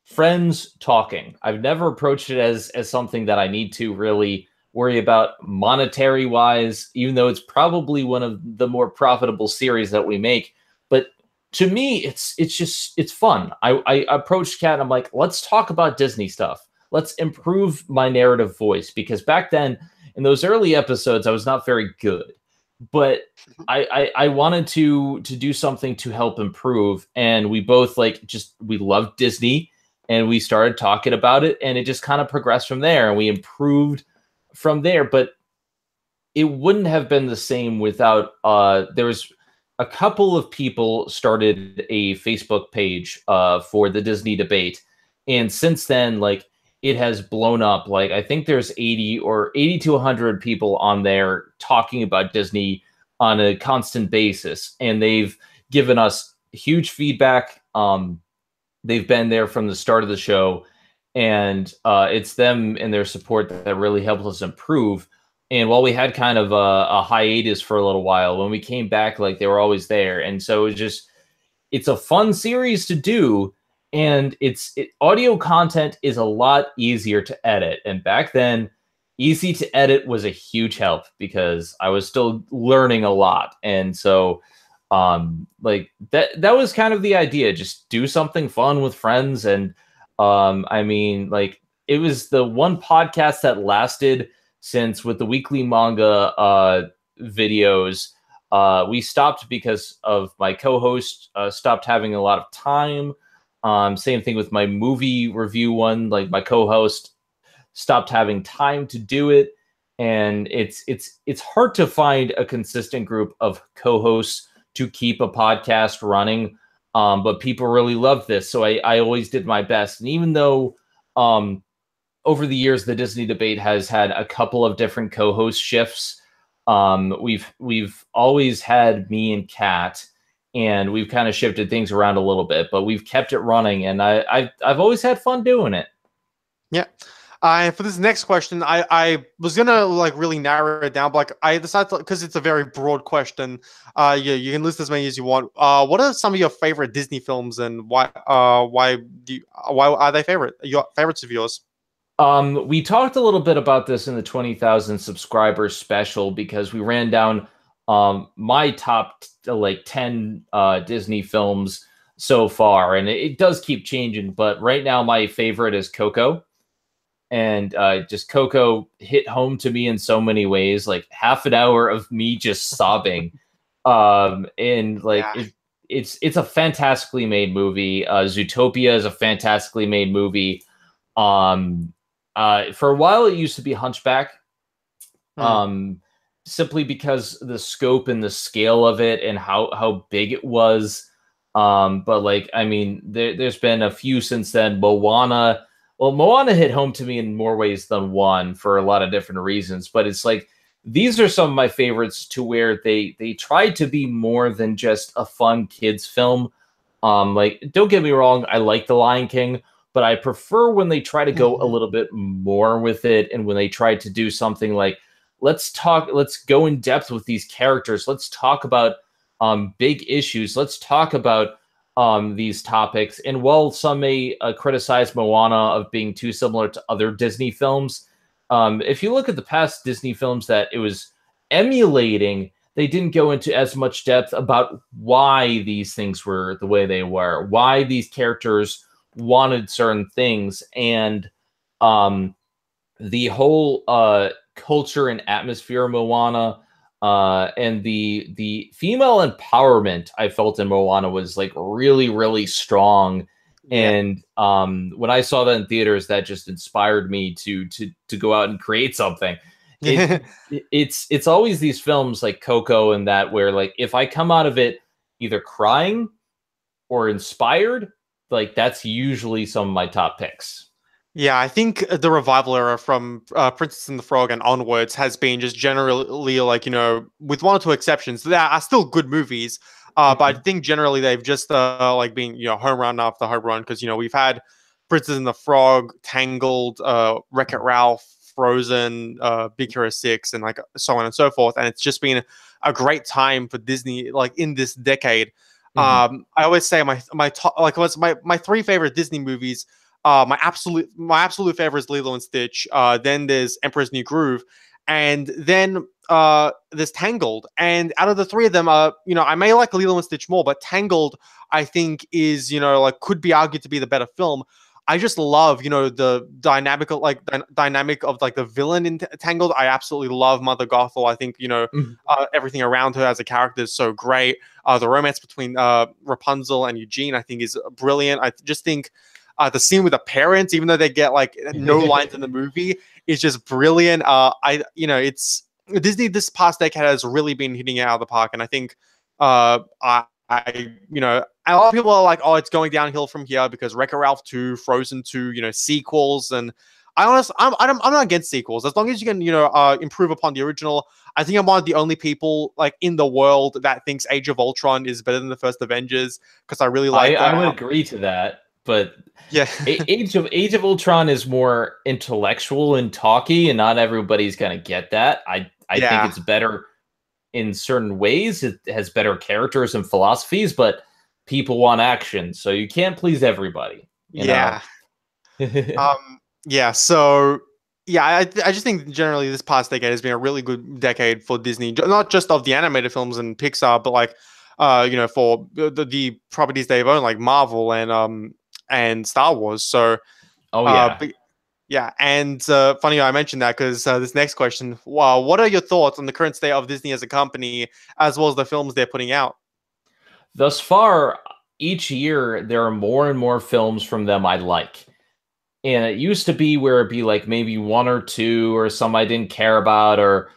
friends talking. I've never approached it as something that I need to really worry about monetary wise, even though it's probably one of the more profitable series that we make. But to me, it's fun. I approached Kat and I'm like, let's talk about Disney stuff. Let's improve my narrative voice, because back then in those early episodes, I was not very good, but I wanted to do something to help improve. And we both we loved Disney, and we started talking about it, and it just kind of progressed from there, and we improved from there. But it wouldn't have been the same without there was a couple of people started a Facebook page for the Disney debate, and since then, like, it has blown up. Like, I think there's 80 to 100 people on there talking about Disney on a constant basis, and they've given us huge feedback. They've been there from the start of the show, and it's them and their support that really helped us improve. And while we had kind of a hiatus for a little while, when we came back, like, they were always there. And so it's a fun series to do, and audio content is a lot easier to edit. And back then, easy to edit was a huge help, because I was still learning a lot. And so like that was kind of the idea, just do something fun with friends. And I mean, like, it was the one podcast that lasted, since with the weekly manga videos, We stopped because of my co-host stopped having a lot of time. Same thing with my movie review one. Like my co-host stopped having time to do it, and it's hard to find a consistent group of co-hosts to keep a podcast running. But people really love this, so I always did my best. And even though over the years the Disney debate has had a couple of different co-host shifts, we've always had me and Kat, and we've kind of shifted things around a little bit, but we've kept it running, and I've always had fun doing it. Yeah. For this next question, I was gonna like really narrow it down, but like I decided because it's a very broad question. Yeah, you can list as many as you want. What are some of your favorite Disney films, and why are they your favorites of yours? We talked a little bit about this in the 20,000 subscribers special because we ran down my top like 10 Disney films so far, and it does keep changing. But right now, my favorite is Coco. And just Coco hit home to me in so many ways, like half an hour of me just sobbing. And like Yeah. it's a fantastically made movie. Zootopia is a fantastically made movie. For a while it used to be Hunchback. Simply because the scope and the scale of it and how big it was. But like, I mean, there's been a few since then. Moana. Well, Moana hit home to me in more ways than one for a lot of different reasons, but it's like these are some of my favorites to where they tried to be more than just a fun kids film. Like don't get me wrong, I like The Lion King, but I prefer when they try to go a little bit more with it, and when they try to do something like let's go in depth with these characters, let's talk about big issues, let's talk about these topics. And while some may criticize Moana of being too similar to other Disney films, if you look at the past Disney films that it was emulating, they didn't go into as much depth about why these things were the way they were, why these characters wanted certain things, and the whole culture and atmosphere of Moana. And the female empowerment I felt in Moana was like really, really strong. Yeah. And when I saw that in theaters, that just inspired me to go out and create something. It's always these films like Coco and that where like if I come out of it either crying or inspired, like that's usually some of my top picks. Yeah, I think the revival era from Princess and the Frog and onwards has been just generally like, with one or two exceptions, there are still good movies. But I think generally they've just like been, home run after home run because, we've had Princess and the Frog, Tangled, Wreck-It Ralph, Frozen, Big Hero 6, and like so on and so forth. And it's just been a great time for Disney, like in this decade. I always say my top, like what's my three favorite Disney movies. My absolute favorite is Lilo and Stitch. Then there's Emperor's New Groove, and then there's Tangled. And out of the three of them, I may like Lilo and Stitch more, but Tangled I think is like could be argued to be the better film. I just love the dynamic of like the villain in Tangled. I absolutely love Mother Gothel. I think everything around her as a character is so great. The romance between Rapunzel and Eugene I think is brilliant. I just think. The scene with the parents, even though they get like no lines in the movie, is just brilliant. It's Disney this past decade has really been hitting it out of the park, and I think, a lot of people are like, oh, it's going downhill from here because Wreck-It Ralph 2, Frozen 2, sequels, and I'm not against sequels as long as you can, improve upon the original. I think I'm one of the only people like in the world that thinks Age of Ultron is better than the first Avengers because I really like. I would agree to that. But yeah, Age of Ultron is more intellectual and talky, and not everybody's gonna get that. I think it's better in certain ways. It has better characters and philosophies, but people want action, so you can't please everybody. You know? So I just think generally this past decade has been a really good decade for Disney, not just of the animated films and Pixar, but like for the properties they've owned like Marvel and Star Wars. So, Yeah, and funny I mentioned that because this next question, wow, what are your thoughts on the current state of Disney as a company, as well as the films they're putting out? Thus far, each year there are more and more films from them I like. And it used to be where it'd be like maybe one or two or some I didn't care about, or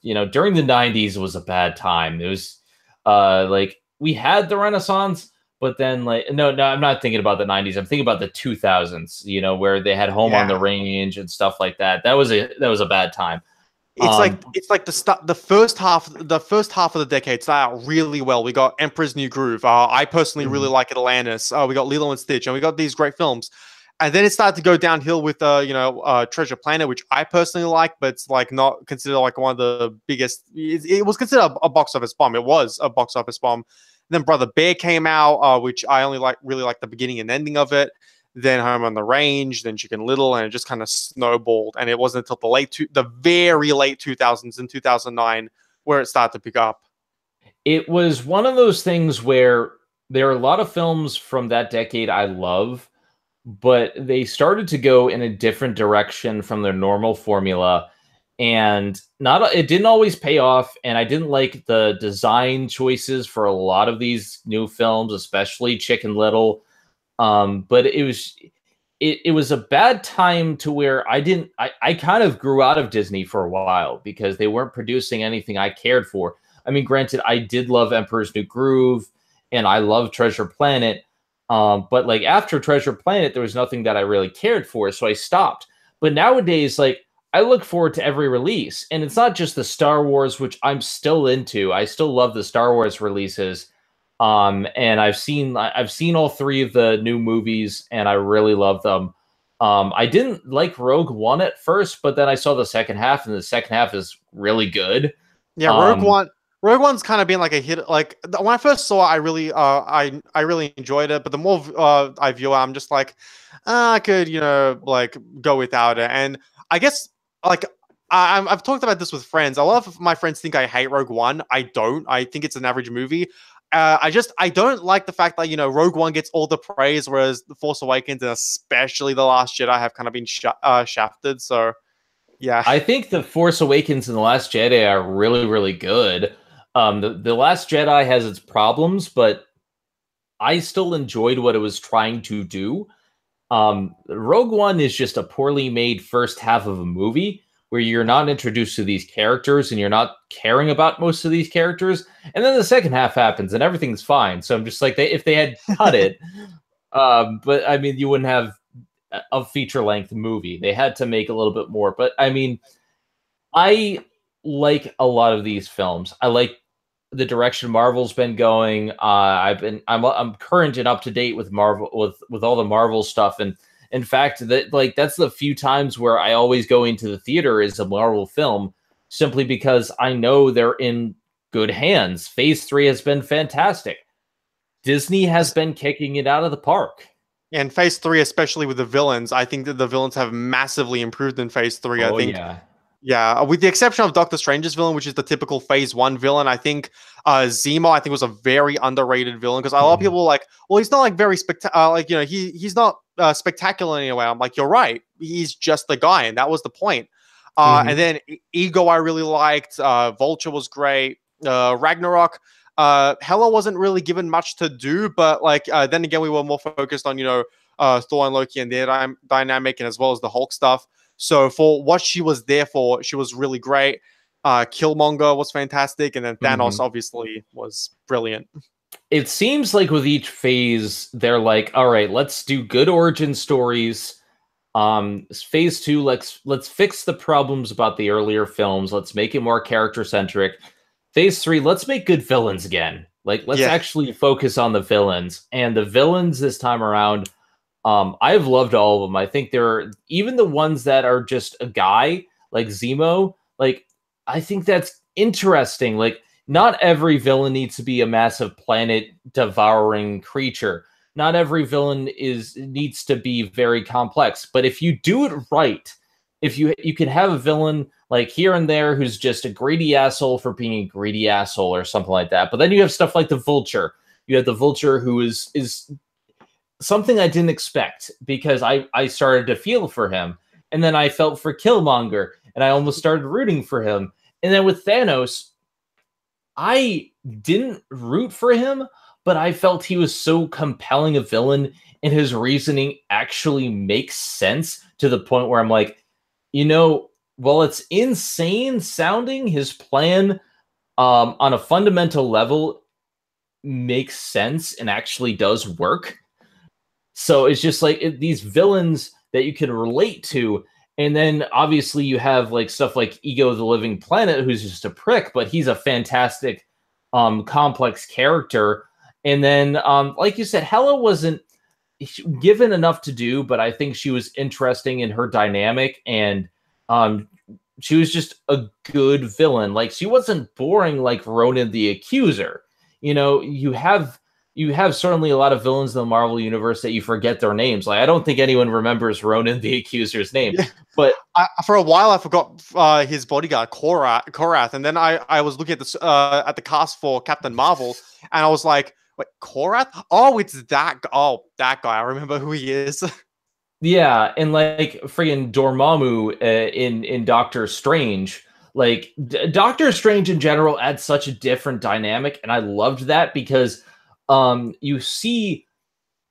you know, during the 90s was a bad time. It was like we had the Renaissance, but then like no, I'm not thinking about the 90s. I'm thinking about the 2000s, you know, where they had Home on the Yeah, Range and stuff like that. That was a bad time. like it's like the first half of the decade started out really well. We got Emperor's New Groove. I personally really Mhm. like Atlantis. We got Lilo and Stitch, and we got these great films. And then it started to go downhill with Treasure Planet, which I personally like, but it's like not considered like one of the biggest. It was considered a box office bomb. It was a box office bomb. Then Brother Bear came out, which I only really like the beginning and ending of it. Then Home on the Range, then Chicken Little, and it just kind of snowballed. And it wasn't until the very late 2000s in 2009 where it started to pick up. It was one of those things where there are a lot of films from that decade I love, but they started to go in a different direction from their normal formula, and not it didn't always pay off, and I didn't like the design choices for a lot of these new films, especially Chicken Little. But it was a bad time to where I kind of grew out of Disney for a while because they weren't producing anything I cared for. I mean, granted, I did love Emperor's New Groove and I love Treasure Planet. But like after Treasure Planet, there was nothing that I really cared for, so I stopped. But nowadays, like I look forward to every release, and it's not just the Star Wars, which I'm still into. I still love the Star Wars releases. And I've seen all three of the new movies, and I really love them. I didn't like Rogue One at first, but then I saw the second half, and the second half is really good. Yeah, Um, Rogue One's kind of been like a hit. Like when I first saw it, I really enjoyed it. But the more I view it, I'm just like, I could like go without it. And I guess like I've talked about this with friends. A lot of my friends think I hate Rogue One. I don't. I think it's an average movie. I don't like the fact that Rogue One gets all the praise, whereas The Force Awakens and especially The Last Jedi have kind of been shafted. So yeah, I think The Force Awakens and The Last Jedi are really, really good. The Last Jedi has its problems, but I still enjoyed what it was trying to do. Rogue One is just a poorly made first half of a movie where you're not introduced to these characters and you're not caring about most of these characters. And then the second half happens and everything's fine. So I'm just like, if they had cut it, but I mean, you wouldn't have a feature length movie. They had to make a little bit more. But I mean, I like a lot of these films. I like the direction Marvel's been going. I'm current and up to date with Marvel with all the Marvel stuff, and in fact, that's the few times where I always go into the theater is a Marvel film, simply because I know they're in good hands. Phase 3 has been fantastic. Disney has been kicking it out of the park. and Phase 3, especially with the villains, I think that the villains have massively improved in Phase 3. I Oh think, yeah. yeah, with the exception of Doctor Strange's villain, which is the typical Phase 1 villain, I think Zemo, I think, was a very underrated villain because a lot of people were like, well, he's not like very spectacular, like, he's not spectacular anyway. I'm like, you're right. He's just the guy, and that was the point. And then Ego, I really liked. Vulture was great. Ragnarok. Hela wasn't really given much to do, but like then again, we were more focused on Thor and Loki and their dynamic, and as well as the Hulk stuff. So for what she was there for, she was really great. Killmonger was fantastic, and then Thanos obviously was brilliant. It seems like with each phase, they're like, all right, let's do good origin stories. Phase 2, let's fix the problems about the earlier films. Let's make it more character centric. Phase 3, let's make good villains again. Like, let's Yeah, actually focus on the villains. And the villains this time around, I've loved all of them. I think they're even the ones that are just a guy like Zemo. Like, I think that's interesting. Like, not every villain needs to be a massive planet devouring creature. Not every villain needs to be very complex. But if you do it right, if you can have a villain like here and there who's just a greedy asshole for being a greedy asshole or something like that. But then you have stuff like the Vulture. You have the Vulture who is something I didn't expect, because I started to feel for him, and then I felt for Killmonger, and I almost started rooting for him. And then with Thanos, I didn't root for him, but I felt he was so compelling a villain, and his reasoning actually makes sense to the point where I'm like, while it's insane sounding, his plan on a fundamental level makes sense and actually does work. So it's just like these villains that you can relate to. And then obviously you have like stuff like Ego the Living Planet, who's just a prick, but he's a fantastic, complex character. And then, like you said, Hela wasn't given enough to do, but I think she was interesting in her dynamic, and she was just a good villain. Like, she wasn't boring like Ronan the Accuser. You have certainly a lot of villains in the Marvel universe that you forget their names. Like, I don't think anyone remembers Ronan the Accuser's name. Yeah. But for a while, I forgot his bodyguard Korath, and then I was looking at the cast for Captain Marvel, and I was like, "Wait, Korath? Oh, it's that guy. Oh, that guy. I remember who he is." Yeah, and like friggin' Dormammu in Doctor Strange. Like, Doctor Strange in general adds such a different dynamic, and I loved that because you see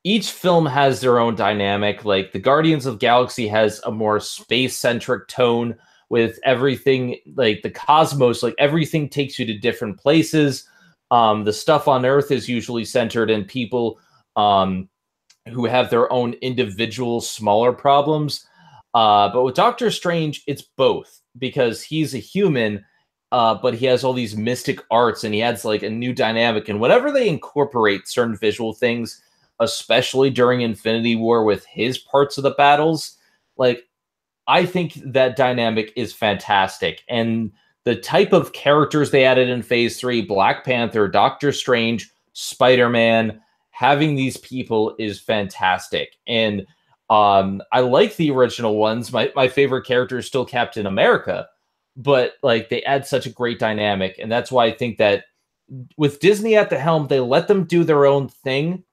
each film has their own dynamic. Like, the Guardians of the Galaxy has a more space-centric tone with everything, like the cosmos, like everything takes you to different places. The stuff on Earth is usually centered in people who have their own individual smaller problems. But with Doctor Strange, it's both, because he's a human, but he has all these mystic arts, and he adds like a new dynamic. And whenever they incorporate certain visual things, especially during Infinity War with his parts of the battles, like, I think that dynamic is fantastic. And the type of characters they added in Phase 3, Black Panther, Doctor Strange, Spider-Man, having these people is fantastic. And I like the original ones. My favorite character is still Captain America, but like, they add such a great dynamic. And that's why I think that with Disney at the helm, they let them do their own thing,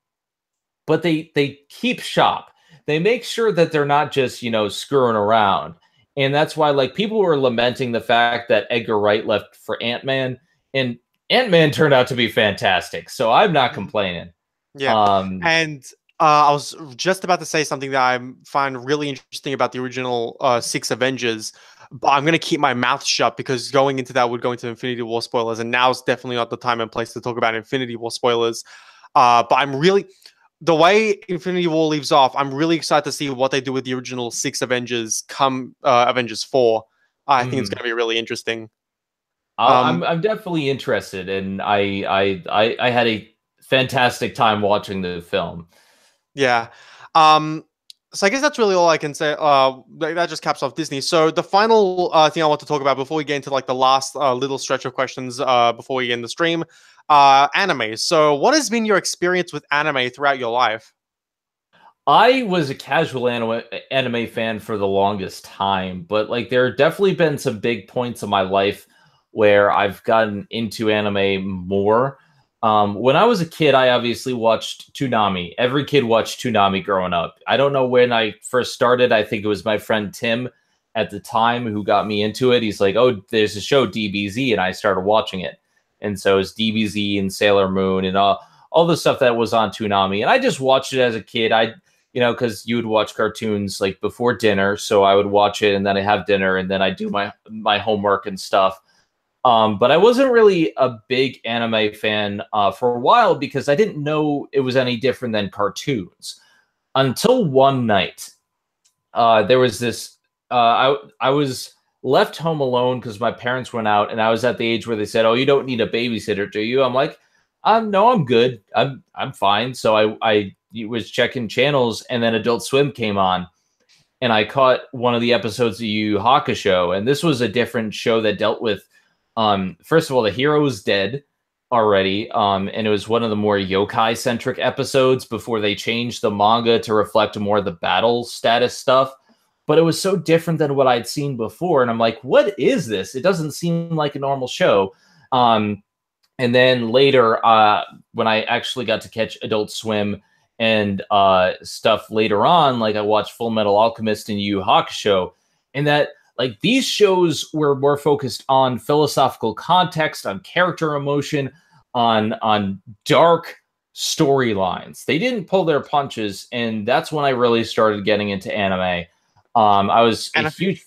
but they keep shop. They make sure that they're not just, screwing around. And that's why, like, people were lamenting the fact that Edgar Wright left for Ant-Man, and Ant-Man turned out to be fantastic. So I'm not complaining. Yeah. And I was just about to say something that I find really interesting about the original 6 Avengers, but I'm going to keep my mouth shut, because going into that would go into Infinity War spoilers, and now's definitely not the time and place to talk about Infinity War spoilers. But the way Infinity War leaves off, I'm really excited to see what they do with the original 6 Avengers come Avengers 4. I think it's going to be really interesting. I'm definitely interested, and I had a fantastic time watching the film. Yeah. So I guess that's really all I can say. That just caps off Disney. So the final thing I want to talk about before we get into like the last little stretch of questions before we end the stream, anime. So what has been your experience with anime throughout your life? I was a casual anime fan for the longest time, but like, there have definitely been some big points in my life where I've gotten into anime more. When I was a kid, I obviously watched Toonami. Every kid watched Toonami growing up. I don't know when I first started. I think it was my friend Tim at the time who got me into it. He's like, "Oh, there's a show, DBZ," and I started watching it. And so it's DBZ and Sailor Moon and all the stuff that was on Toonami. And I just watched it as a kid. Because you would watch cartoons like before dinner, so I would watch it, and then I have dinner, and then I do my homework and stuff. But I wasn't really a big anime fan for a while, because I didn't know it was any different than cartoons. Until one night, there was this, I was left home alone because my parents went out, and I was at the age where they said, "Oh, you don't need a babysitter, do you?" I'm like, "No, I'm good. I'm fine." So I was checking channels, and then Adult Swim came on, and I caught one of the episodes of Yu Yu Hakusho, and this was a different show that dealt with, first of all, the hero was dead already, and it was one of the more yokai-centric episodes before they changed the manga to reflect more of the battle status stuff. But it was so different than what I'd seen before, and I'm like, what is this? It doesn't seem like a normal show. And then later, when I actually got to catch Adult Swim, and stuff later on. Like I watched Full Metal Alchemist and Yu Yu Hakusho, and that like these shows were more focused on philosophical context, on character emotion, on dark storylines. They didn't pull their punches, and that's when I really started getting into anime. I was a huge,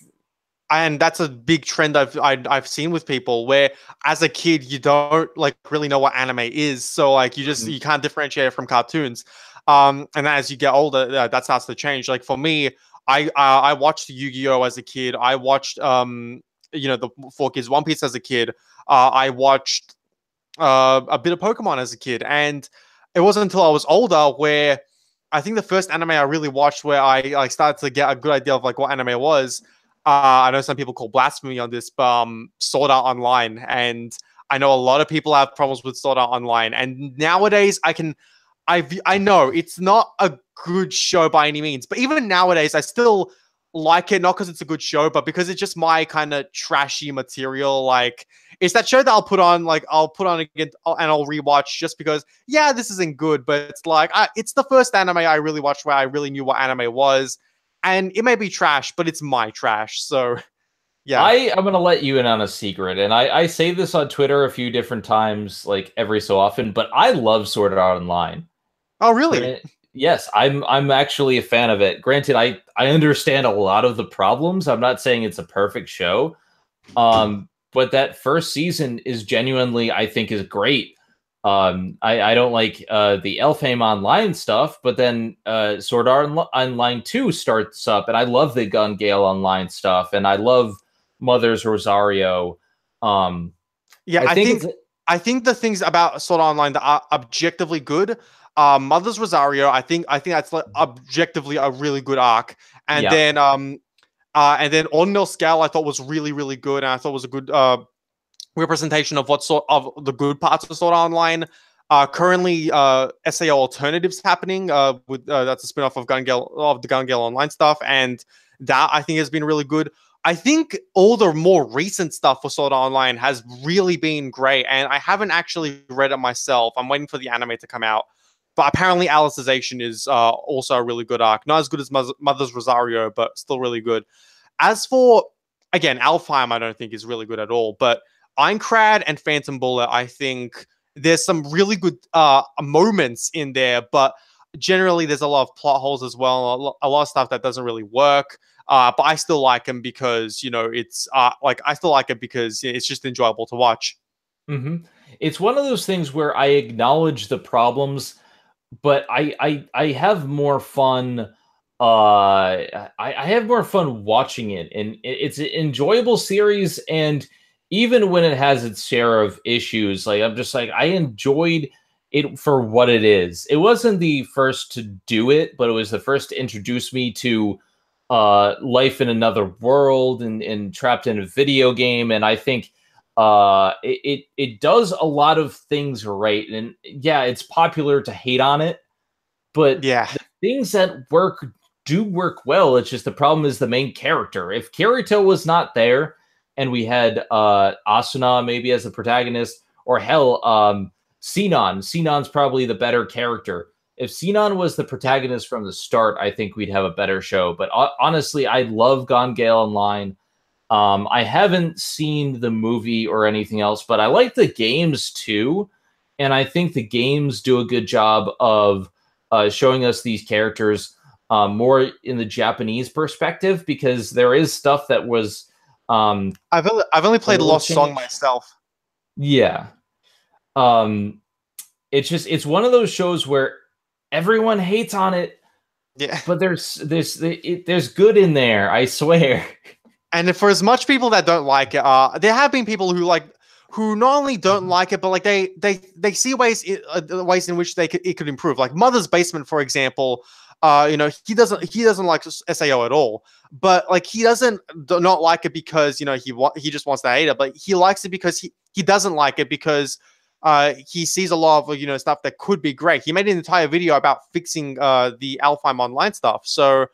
and that's a big trend I've seen with people where as a kid you don't like really know what anime is, so like you can't differentiate it from cartoons. And as you get older, that starts to change. Like for me, I watched Yu-Gi-Oh as a kid. I watched the 4Kids One Piece as a kid. I watched a bit of Pokemon as a kid, and it wasn't until I was older where I think the first anime I really watched where I like started to get a good idea of like what anime was. I know some people call blasphemy on this, but Sword Art Online, and I know a lot of people have problems with Sword Art Online. And nowadays, I know it's not a good show by any means, but even nowadays, I still like it, not because it's a good show, but because it's just my kind of trashy material. Like, it's that show that I'll put on again and I'll rewatch just because, yeah, this isn't good, but it's like, it's the first anime I really watched where I really knew what anime was. And it may be trash, but it's my trash. So, yeah. I'm going to let you in on a secret. And I say this on Twitter a few different times, like every so often, but I love Sword Art Online. Oh, really? Yes, I'm actually a fan of it. Granted, I understand a lot of the problems. I'm not saying it's a perfect show. But that first season is genuinely, I think, is great. I don't like the Elfheim Online stuff, but then Sword Art Online 2 starts up, and I love the Gun Gale Online stuff, and I love Mother's Rosario. Yeah, I think the things about Sword Art Online that are objectively good, Mother's Rosario, I think that's like objectively a really good arc, and then Ordinal Scale I thought was really, really good, and I thought was a good representation of what sort of the good parts of Sword Art Online. Currently, SAO Alternatives happening with that's a spin-off of the Gun Gale Online stuff, and that I think has been really good. I think all the more recent stuff for Sword Art Online has really been great, and I haven't actually read it myself. I'm waiting for the anime to come out. But apparently Alicization is also a really good arc. Not as good as Mother's Rosario, but still really good. As for, again, Alfheim I don't think is really good at all, but Aincrad and Phantom Bullet, I think there's some really good moments in there, but generally there's a lot of plot holes as well, a lot of stuff that doesn't really work. But I still like them because, it's I still like it because it's just enjoyable to watch. Mm-hmm. It's one of those things where I acknowledge the problems, but I have more fun. I have more fun watching it, and it's an enjoyable series. And even when it has its share of issues, like I'm just like I enjoyed it for what it is. It wasn't the first to do it, but it was the first to introduce me to life in another world and trapped in a video game. And I think it does a lot of things right. And yeah, it's popular to hate on it, but yeah, the things that do work well. It's just the problem is the main character. If Kirito was not there and we had Asuna maybe as the protagonist, or hell, Sinon's probably the better character. If Sinon was the protagonist from the start, I think we'd have a better show. But honestly, I love Gun Gale Online. I haven't seen the movie or anything else, but I like the games too. And I think the games do a good job of showing us these characters more in the Japanese perspective, because there is stuff that was... I've only played Lost Song myself. Yeah. It's one of those shows where everyone hates on it. Yeah. But there's good in there, I swear. And for as much people that don't like it, there have been people who not only don't like it, but like they see ways in which it could improve. Like Mother's Basement, for example. He doesn't like SAO at all, but like he doesn't not like it because he just wants to hate it, but he likes it because he doesn't like it because he sees a lot of stuff that could be great. He made an entire video about fixing the Alfheim Online stuff. So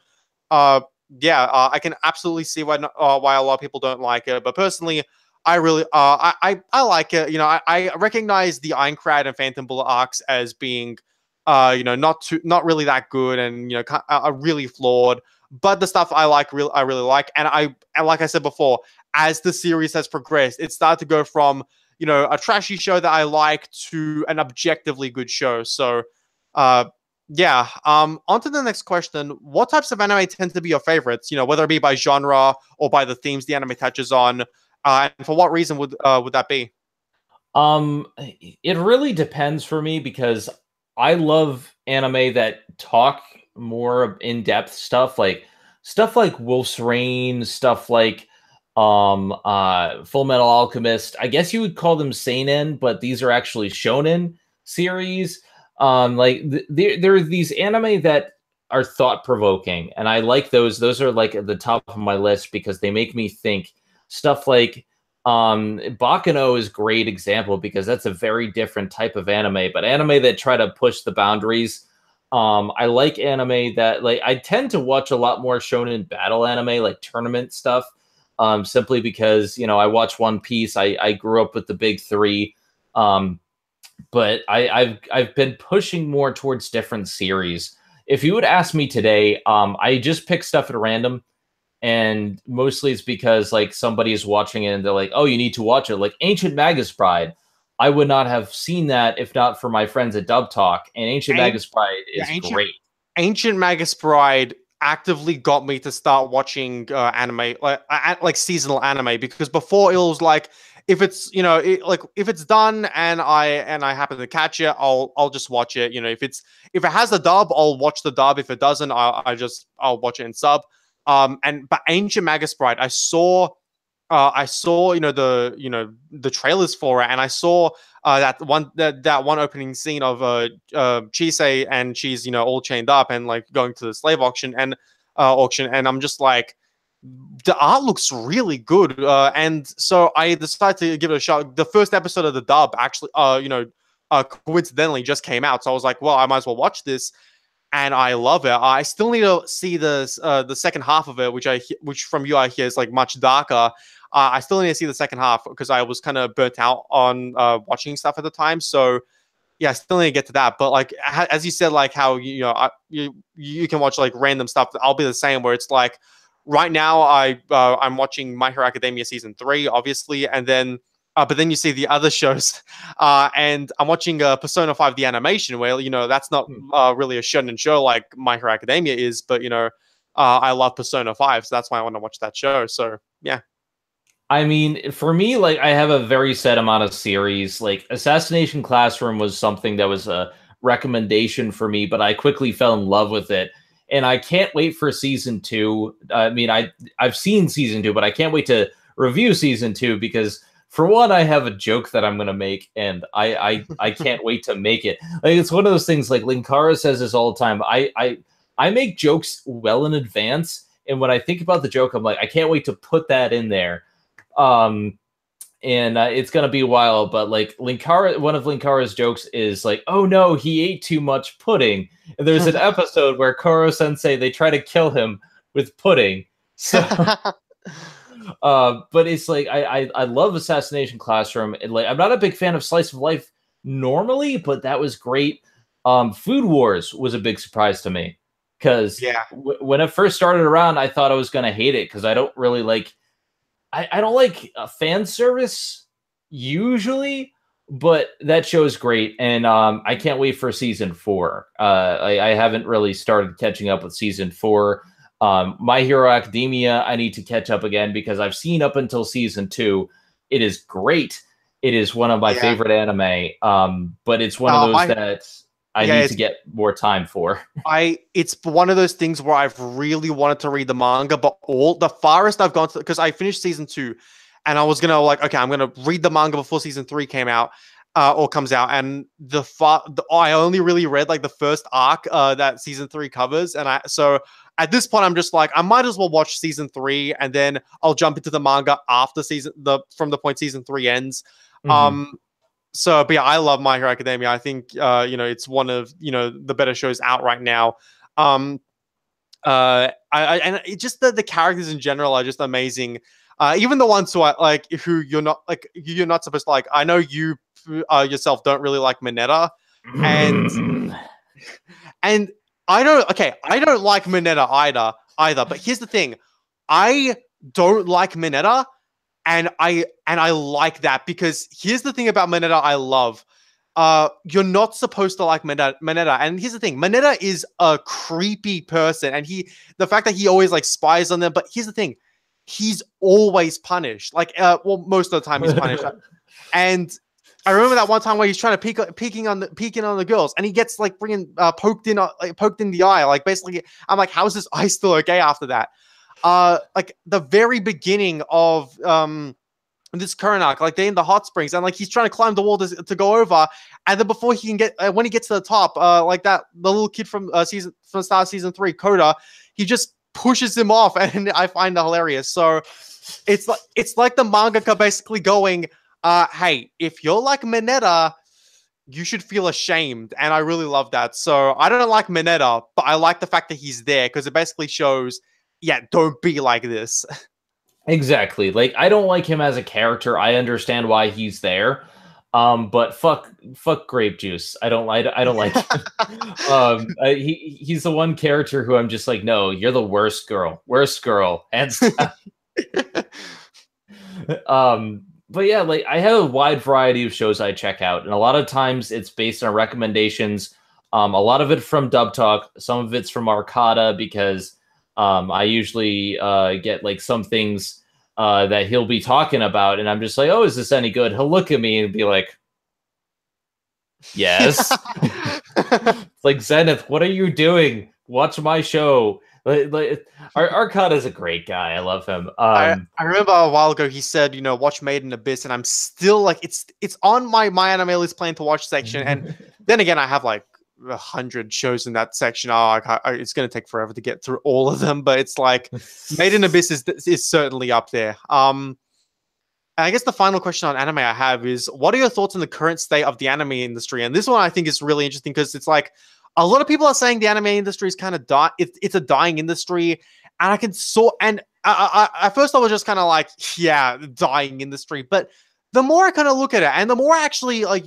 I can absolutely see why a lot of people don't like it. But personally, I really I like it. I recognize the Aincrad and Phantom Bullet arcs as being not really that good, and are really flawed. But the stuff I really like, and like I said before, as the series has progressed, it started to go from a trashy show that I like to an objectively good show. So, yeah. On to the next question. What types of anime tend to be your favorites? Whether it be by genre or by the themes the anime touches on, and for what reason would that be? It really depends for me because I love anime that talk more in-depth stuff like Wolf's Rain, stuff like Full Metal Alchemist. I guess you would call them seinen, but these are actually shonen series. There are these anime that are thought-provoking, and I like those. Those are like at the top of my list because they make me think. Stuff like Bakano is a great example because that's a very different type of anime, but anime that try to push the boundaries. I like anime that I tend to watch a lot more shonen battle anime, like tournament stuff, simply because I watch One Piece. I grew up with the big three, but I've been pushing more towards different series. If you would ask me today, I just pick stuff at random. And mostly it's because somebody is watching it and they're like, "Oh, you need to watch it." Like Ancient Magus Bride, I would not have seen that if not for my friends at Dub Talk. And Ancient Magus Bride is great. Ancient Magus Bride actively got me to start watching anime, like seasonal anime, because before it was like, if it's if it's done and I happen to catch it, I'll just watch it. If it has the dub, I'll watch the dub. If it doesn't, I'll watch it in sub. But Ancient Magus Bride, I saw the trailers for it, and I saw that one opening scene of Chisei, and she's all chained up and going to the slave auction, and I'm just like, the art looks really good, and so I decided to give it a shot. The first episode of the dub actually coincidentally just came out, so I was like, well, I might as well watch this. And I love it. I still need to see the second half of it, which from you I hear is much darker. I still need to see the second half because I was kind of burnt out on watching stuff at the time. So yeah, I still need to get to that. But as you said, how you can watch random stuff. I'll be the same, where it's right now I'm watching My Hero Academia season 3, obviously, and then. But then you see the other shows, and I'm watching Persona 5 the animation, where that's not really a shonen show like My Hero Academia is, but I love Persona 5, so that's why I want to watch that show. So yeah. I mean, for me, I have a very set amount of series. Assassination Classroom was something that was a recommendation for me, but I quickly fell in love with it, and I can't wait for season 2. I mean, I've seen season 2, but I can't wait to review season 2 because. For one, I have a joke that I'm going to make, and I can't wait to make it. It's one of those things, Linkara says this all the time. I make jokes well in advance, and when I think about the joke, I'm like, I can't wait to put that in there. And it's going to be a while, but Linkara, one of Linkara's jokes is oh no, he ate too much pudding. And there's an episode where Koro-sensei, they try to kill him with pudding. So... but it's I love Assassination Classroom, and I'm not a big fan of slice of life normally, but that was great. Food Wars was a big surprise to me because when it first started around, I thought I was gonna hate it because I don't really I don't like fan service usually, but that show is great, and I can't wait for season 4. I haven't really started catching up with season 4. My Hero Academia, I need to catch up again because I've seen up until season 2. It is great. It is one of my favorite anime. But it's one of those that I need to get more time for. It's one of those things where I've really wanted to read the manga, but the farthest I've gone to, because I finished season 2, and I was gonna okay, I'm gonna read the manga before season 3 came out. Or comes out, and I only really read the first arc that season 3 covers, and so at this point I'm just I might as well watch season 3, and then I'll jump into the manga after from the point season 3 ends. Mm-hmm. So, but yeah, I love My Hero Academia. I think it's one of the better shows out right now. And it just the characters in general are just amazing. Even the ones who are who you're not supposed to like. I know you yourself don't really like Mineta, and And I don't like Mineta either. But here's the thing. I don't like Mineta, and I like that because here's the thing about Mineta I love. You're not supposed to like Mineta. And here's the thing, Mineta is a creepy person, and the fact that he always like spies on them, but here's the thing, he's always punished. Like, well, most of the time he's punished. And I remember that one time where he's trying to peeking on the girls, and he gets like poked in the eye. Like, basically, I'm like, how is this eye still okay after that? Like the very beginning of this current arc, like they're in the hot springs, and like he's trying to climb the wall to go over, and then before he can get when he gets to the top, like the little kid from start of season 3, Coda, he just pushes him off, and I find that hilarious. So it's like the mangaka basically going, hey, if you're like Mineta, you should feel ashamed. And I really love that. So I don't like Mineta, but I like the fact that he's there because it basically shows, yeah, don't be like this. Exactly. Like, I don't like him as a character. I understand why he's there. But fuck grape juice. I don't like him. He's the one character who I'm just like, no, you're the worst girl, and but yeah, like I have a wide variety of shows I check out, and a lot of times it's based on recommendations. A lot of it from Dub Talk, some of it's from Arcada, because I usually get like some things that he'll be talking about, and I'm just like, oh, is this any good? He'll look at me and be like, yes. Like, Zenith, what are you doing? Watch my show. Arcada's a great guy. I love him. I remember a while ago he said, watch Made in Abyss, and I'm still like, it's on my anime list plan to watch section. And then again, I have like 100 shows in that section. It's going to take forever to get through all of them, but it's like Made in Abyss is certainly up there. And I guess the final question on anime I have is, what are your thoughts on the current state of the anime industry? And this one I think is really interesting because it's like, a lot of people are saying the anime industry is kind of it's a dying industry, and I can at first I was just kind of like, yeah, dying industry, but the more I kind of look at it, and the more actually like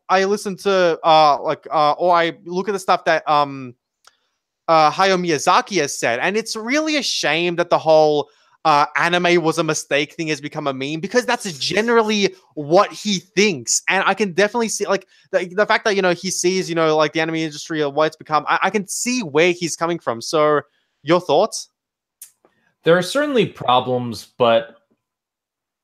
I listen to or I look at the stuff that Hayao Miyazaki has said, and it's really a shame that the whole anime was a mistake thing has become a meme, because that's generally what he thinks. And I can definitely see like the fact that he sees like the anime industry or what it's become. I can see where he's coming from. So your thoughts? There are certainly problems, but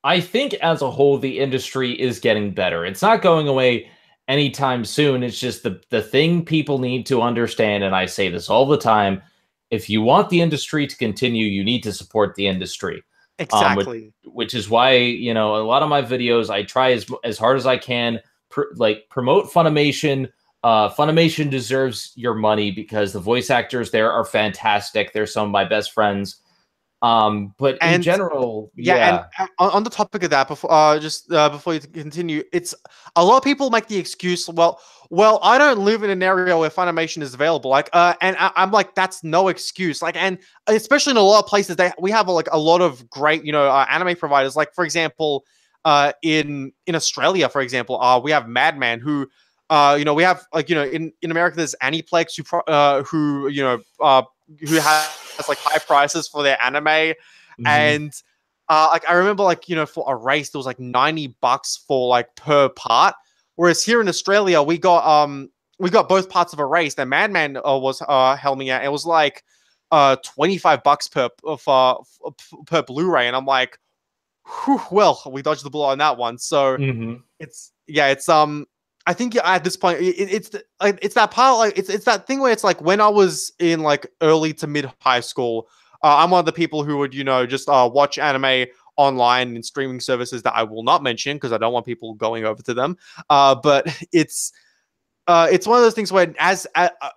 I think as a whole the industry is getting better. It's not going away anytime soon. It's just the thing people need to understand, and I say this all the time, if you want the industry to continue, you need to support the industry. Exactly. Which is why, a lot of my videos, I try as hard as I can, promote Funimation. Funimation deserves your money because the voice actors there are fantastic. They're some of my best friends. But in general, and on the topic of that, before you continue, it's a lot of people make the excuse, well, I don't live in an area where Funimation is available, like, and I'm like, that's no excuse, like, and especially in a lot of places, we have like a lot of great, anime providers, like for example, in Australia, for example, we have Madman, who, we have like, in America, there's Aniplex, who has like high prices for their anime. And like I remember, like, for a race there was like $90 for like per part, whereas here in Australia we got both parts of a race that Madman was helming at. It was like $25 per Blu-ray, and I'm like, whew, well, we dodged the bullet on that one. So it's I think at this point, it's that part, like it's that thing where it's like when I was in like early to mid high school, I'm one of the people who would just watch anime online in streaming services that I will not mention because I don't want people going over to them. But it's one of those things where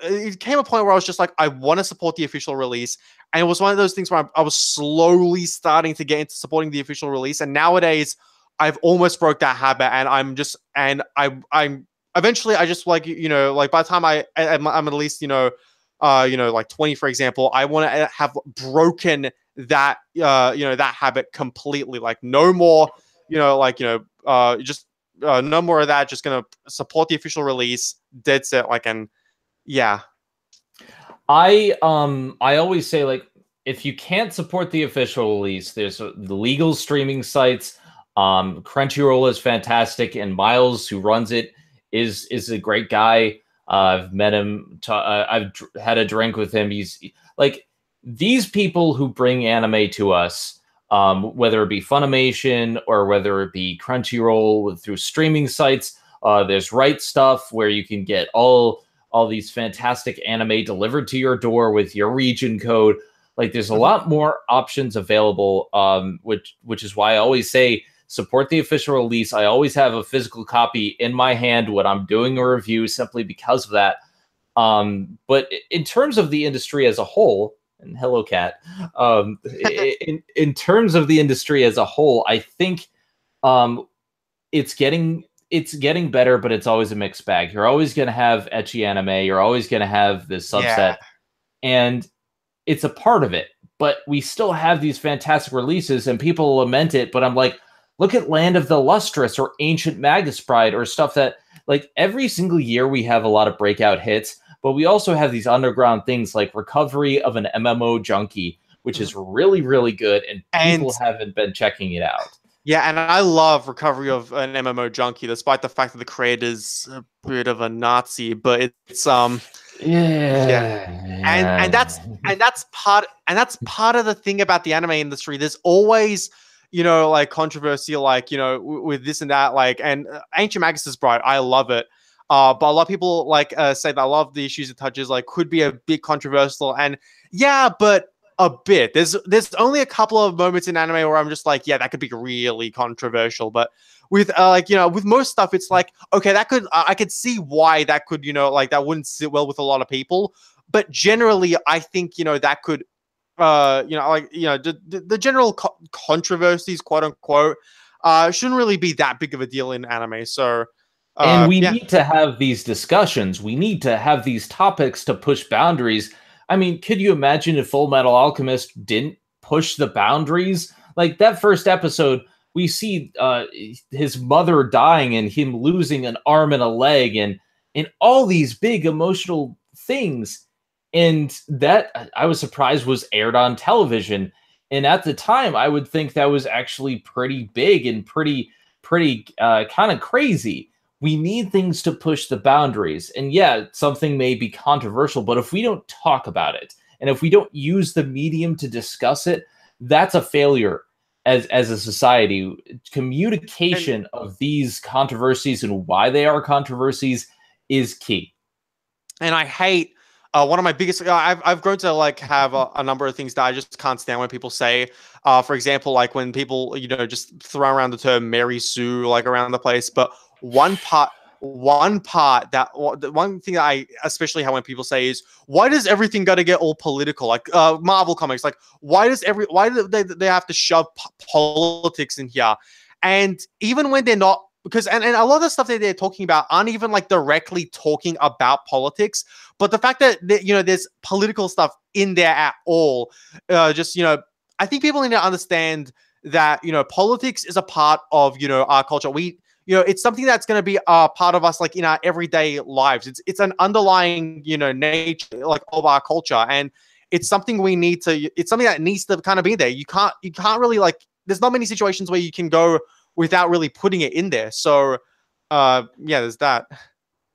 it came a point where I was just like, I want to support the official release, and it was one of those things where I was slowly starting to get into supporting the official release, and nowadays I've almost broke that habit, and I'm eventually I just like, like by the time I'm at least, like 20, for example, I want to have broken that, that habit completely. Like no more, just no more of that. Just going to support the official release, dead set. Like, and Yeah. I always say, like, if you can't support the official release, there's the legal streaming sites. Crunchyroll is fantastic, and Miles, who runs it, is a great guy. I've met him. I've had a drink with him. He's like, these people who bring anime to us, whether it be Funimation or whether it be Crunchyroll through streaming sites. There's Right Stuff, where you can get all these fantastic anime delivered to your door with your region code. Like, there's a lot more options available, which is why I always say support the official release. I always have a physical copy in my hand when I'm doing a review, simply because of that. But in terms of the industry as a whole, and hello, Cat. In terms of the industry as a whole, I think it's getting better, but it's always a mixed bag. You're always going to have ecchi anime. You're always going to have this subset, and it's a part of it. But we still have these fantastic releases, and people lament it. But I'm like, look at Land of the Lustrous or Ancient Magus Bride, or stuff that, like, every single year we have a lot of breakout hits, but we also have these underground things like Recovery of an MMO Junkie, which is really, really good, and people haven't been checking it out. Yeah, and I love Recovery of an MMO Junkie, despite the fact that the creator's a bit of a Nazi. But it's and that's part of the thing about the anime industry. There's always, you know, like, controversy, like, you know, with this and that, like, and Ancient Magus Bride, I love it. But a lot of people, like, say that a lot of the issues it touches, like, could be a bit controversial, and yeah, but a bit. There's only a couple of moments in anime where I'm just like, yeah, that could be really controversial. But with like, you know, with most stuff, it's like, okay, that could I could see why that could, you know, like, that wouldn't sit well with a lot of people. But generally, I think, you know, that could, you know, like, you know, the general controversies, quote unquote, shouldn't really be that big of a deal in anime. So. And we need to have these discussions. We need to have these topics to push boundaries. I mean, could you imagine if Full Metal Alchemist didn't push the boundaries? Like, that first episode, we see his mother dying and him losing an arm and a leg, and all these big emotional things. And that, I was surprised, was aired on television. And at the time, I would think that was actually pretty big and pretty kind of crazy. We need things to push the boundaries. And yeah, something may be controversial, but if we don't talk about it, and if we don't use the medium to discuss it, that's a failure as a society. Communication of these controversies and why they are controversies is key. And I hate, one of my biggest, I've grown to, like, have a number of things that I just can't stand when people say. For example, like, when people, you know, just throw around the term Mary Sue, like, around the place. But one thing that I especially how when people say is, why does everything got to get all political? Like, Marvel comics, like, why do they have to shove politics in here? And even when they're not, because and a lot of the stuff that they're talking about aren't even, like, directly talking about politics, but the fact that, you know, there's political stuff in there at all, just, you know, I think people need to understand that, you know, politics is a part of, you know, our culture. You know, it's something that's going to be a part of us, like, in our everyday lives. It's an underlying, you know, nature, like, of our culture, and it's something it's something that needs to kind of be there. You can't really, like, there's not many situations where you can go without really putting it in there. So, yeah, there's that.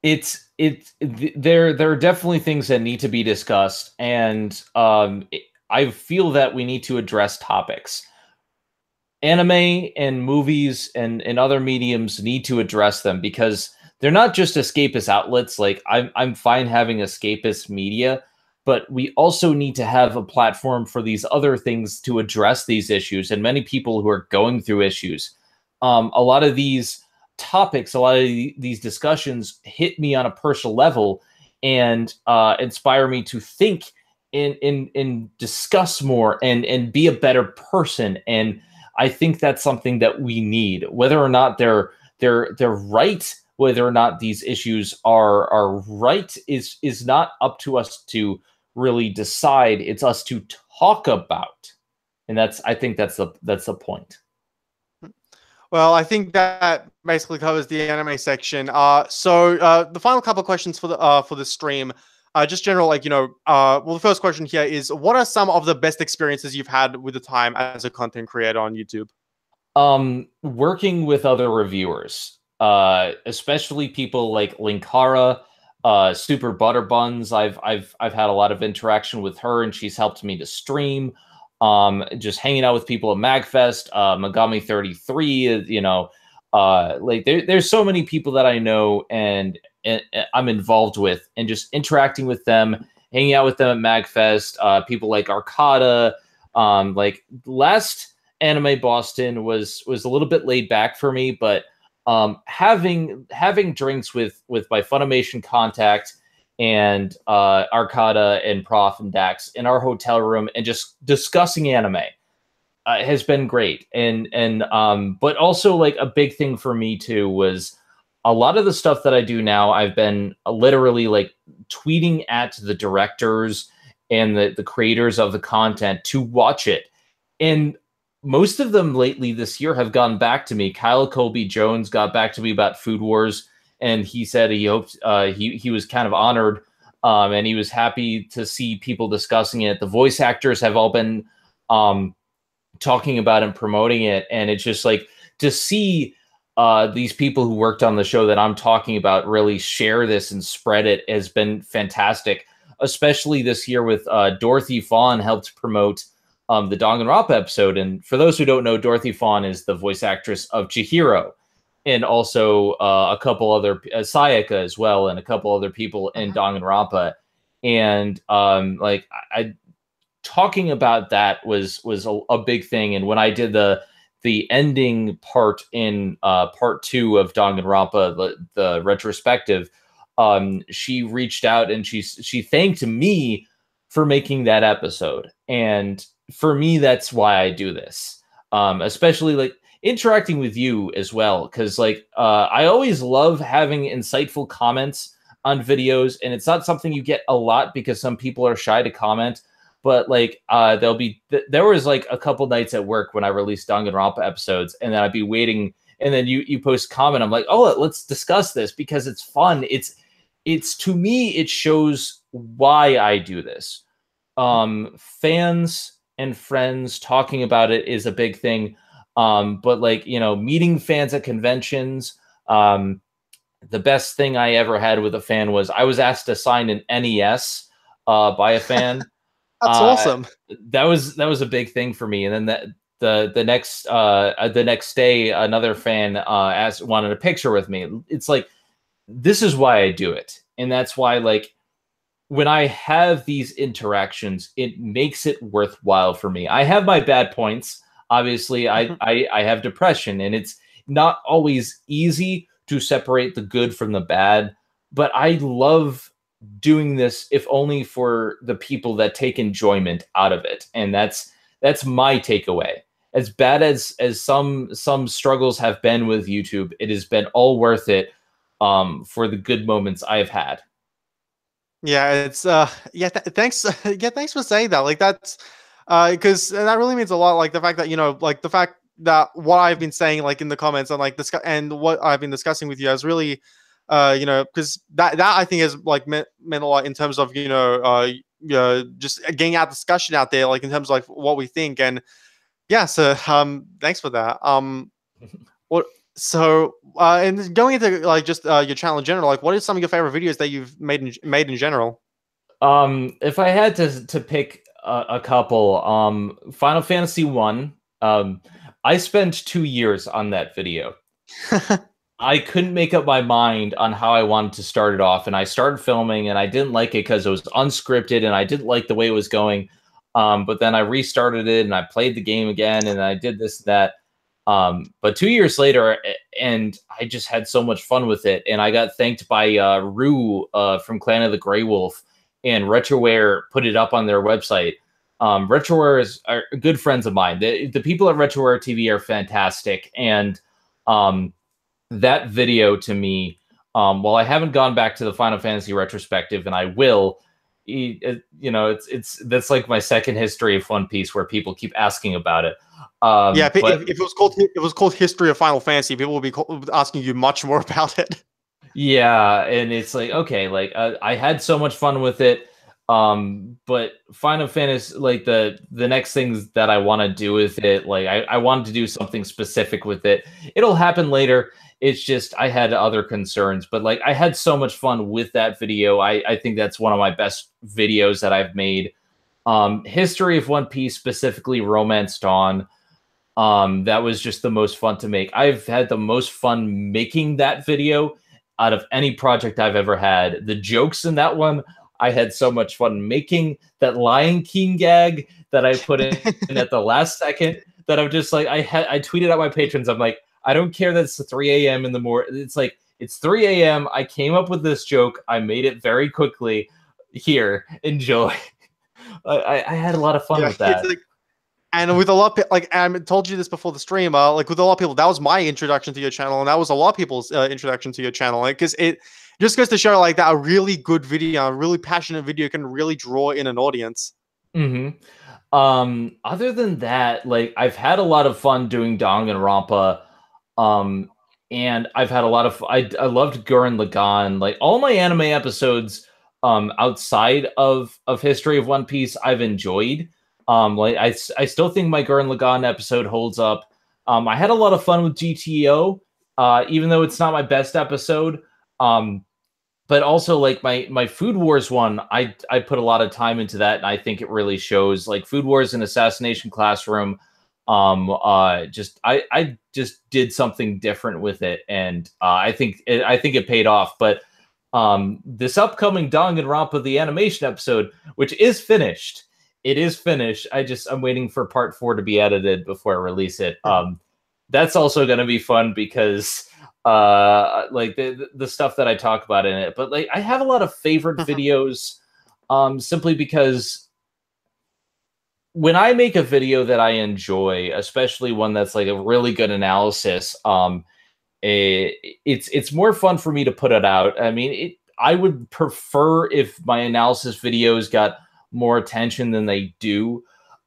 There are definitely things that need to be discussed, and I feel that we need to address topics. Anime and movies and other mediums need to address them, because they're not just escapist outlets. Like, I'm fine having escapist media, but we also need to have a platform for these other things to address these issues. And many people who are going through issues, a lot of these topics, a lot of these discussions hit me on a personal level and inspire me to think and discuss more and be a better person. And I think that's something that we need, whether or not they're right, whether or not these issues are right is not up to us to really decide. It's us to talk about, and I think that's the point. Well, I think that basically covers the anime section. So the final couple of questions for the stream. just general, like, well, the first question here is, what are some of the best experiences you've had with the time as a content creator on YouTube? Working with other reviewers, especially people like Linkara, Super Butterbuns. I've had a lot of interaction with her, and she's helped me to stream. Just hanging out with people at MagFest, Megami 33, like there's so many people that I know and I'm involved with, and just interacting with them, hanging out with them at MagFest, people like Arcada, like last Anime Boston was a little bit laid back for me, but having drinks with my Funimation contact and Arcada and Prof and Dax in our hotel room and just discussing anime has been great. And but also, like, a big thing for me too was a lot of the stuff that I do now. I've been literally like tweeting at the directors and the creators of the content to watch it, and most of them lately this year have gone back to me. Kyle Colby Jones got back to me about Food Wars, and he said he hoped he was kind of honored, and he was happy to see people discussing it. The voice actors have all been talking about and promoting it, and it's just like to see these people who worked on the show that I'm talking about really share this and spread it has been fantastic, especially this year with Dorothy Fawn helped promote the Danganronpa episode. And for those who don't know, Dorothy Fawn is the voice actress of Chihiro, and also a couple other Sayaka as well, and a couple other people in Danganronpa. And like I talking about that was a big thing. And when I did the ending part in part 2 of Danganronpa, the retrospective, she reached out and she thanked me for making that episode. And for me, that's why I do this, especially like interacting with you as well, because like I always love having insightful comments on videos, and it's not something you get a lot because some people are shy to comment. But like there was like a couple nights at work when I released Danganronpa episodes, and then I'd be waiting, and then you post comment. I'm like, oh, let's discuss this because it's fun. It's to me, it shows why I do this. Fans and friends talking about it is a big thing. But like, meeting fans at conventions, the best thing I ever had with a fan was I was asked to sign an NES by a fan. That's awesome. That was a big thing for me. And then the next day, another fan wanted a picture with me. It's like, this is why I do it. And that's why, like, when I have these interactions, it makes it worthwhile for me. I have my bad points. Obviously, I have depression, and it's not always easy to separate the good from the bad, but I love doing this, if only for the people that take enjoyment out of it. And that's my takeaway. As bad as some struggles have been with YouTube, it has been all worth it for the good moments I've had. Yeah, it's thanks thanks for saying that. Like, that's because that really means a lot. Like the fact that like the fact that what I've been saying, like in the comments, and like and what I've been discussing with you has really because that I think has like meant a lot in terms of just getting out discussion out there, like in terms of like what we think. And yeah, so thanks for that. What so and going into like just your channel in general, like what are some of your favorite videos that you've made in general? If I had to pick a couple, Final Fantasy 1, I spent 2 years on that video. I couldn't make up my mind on how I wanted to start it off, and I started filming, and I didn't like it because it was unscripted, and I didn't like the way it was going. But then I restarted it, and I played the game again, and I did this and that. But 2 years later, and I just had so much fun with it, and I got thanked by Rue from Clan of the Grey Wolf, and Retroware put it up on their website. Retroware are good friends of mine. The people at Retroware TV are fantastic, and that video to me, while I haven't gone back to the Final Fantasy retrospective, and I will, that's like my second history of One Piece, where people keep asking about it. Yeah, if it was called History of Final Fantasy, people would be asking you much more about it. Yeah, and it's like, okay, like I had so much fun with it. But Final Fantasy, like the next things that I want to do with it, like I wanted to do something specific with it. It'll happen later. It's just I had other concerns, but like I had so much fun with that video. I think that's one of my best videos that I've made. History of One Piece, specifically Romance Dawn. That was just the most fun to make. I've had the most fun making that video out of any project I've ever had. The jokes in that one, I had so much fun making. That Lion King gag that I put in at the last second, that I'm just like, I tweeted at my patrons, I'm like, I don't care that it's 3 a.m. in the morning. It's like, it's 3 a.m. I came up with this joke. I made it very quickly. Here, enjoy. I had a lot of fun with It's that. like, and with a lot of like I told you this before the stream, like with a lot of people, that was my introduction to your channel, and that was a lot of people's introduction to your channel, because it just goes to show like that a really good video, a really passionate video can really draw in an audience. Mm-hmm. Other than that, like I've had a lot of fun doing Danganronpa. Um, and I've had a lot of I loved Gurren Lagann. Like all my anime episodes outside of History of One Piece, I've enjoyed. Like I still think my Gurren Lagann episode holds up. I had a lot of fun with GTO, even though it's not my best episode. But also like my Food Wars one, I put a lot of time into that, and I think it really shows. Like Food Wars and Assassination Classroom, just I just did something different with it, and I think it paid off. But this upcoming Danganronpa the animation episode, which is finished, it is finished. I'm waiting for part 4 to be edited before I release it. That's also going to be fun because like the stuff that I talk about in it. But like I have a lot of favorite videos simply because when I make a video that I enjoy, especially one that's like a really good analysis, it's more fun for me to put it out. I mean, I would prefer if my analysis videos got more attention than they do.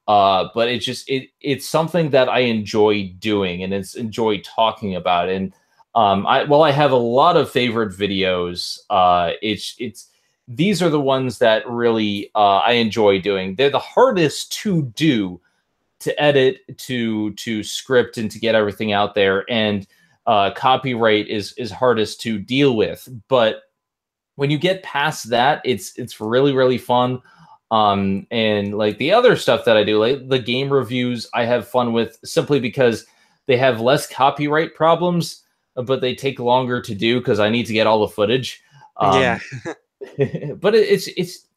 But it's something that I enjoy doing, and it's enjoy talking about. And I have a lot of favorite videos. These are the ones that really I enjoy doing. They're the hardest to do, to edit, to script, and to get everything out there. And copyright is hardest to deal with. But when you get past that, it's really, really fun. And like the other stuff that I do, like the game reviews, I have fun with simply because they have less copyright problems, but they take longer to do because I need to get all the footage. Yeah. But it's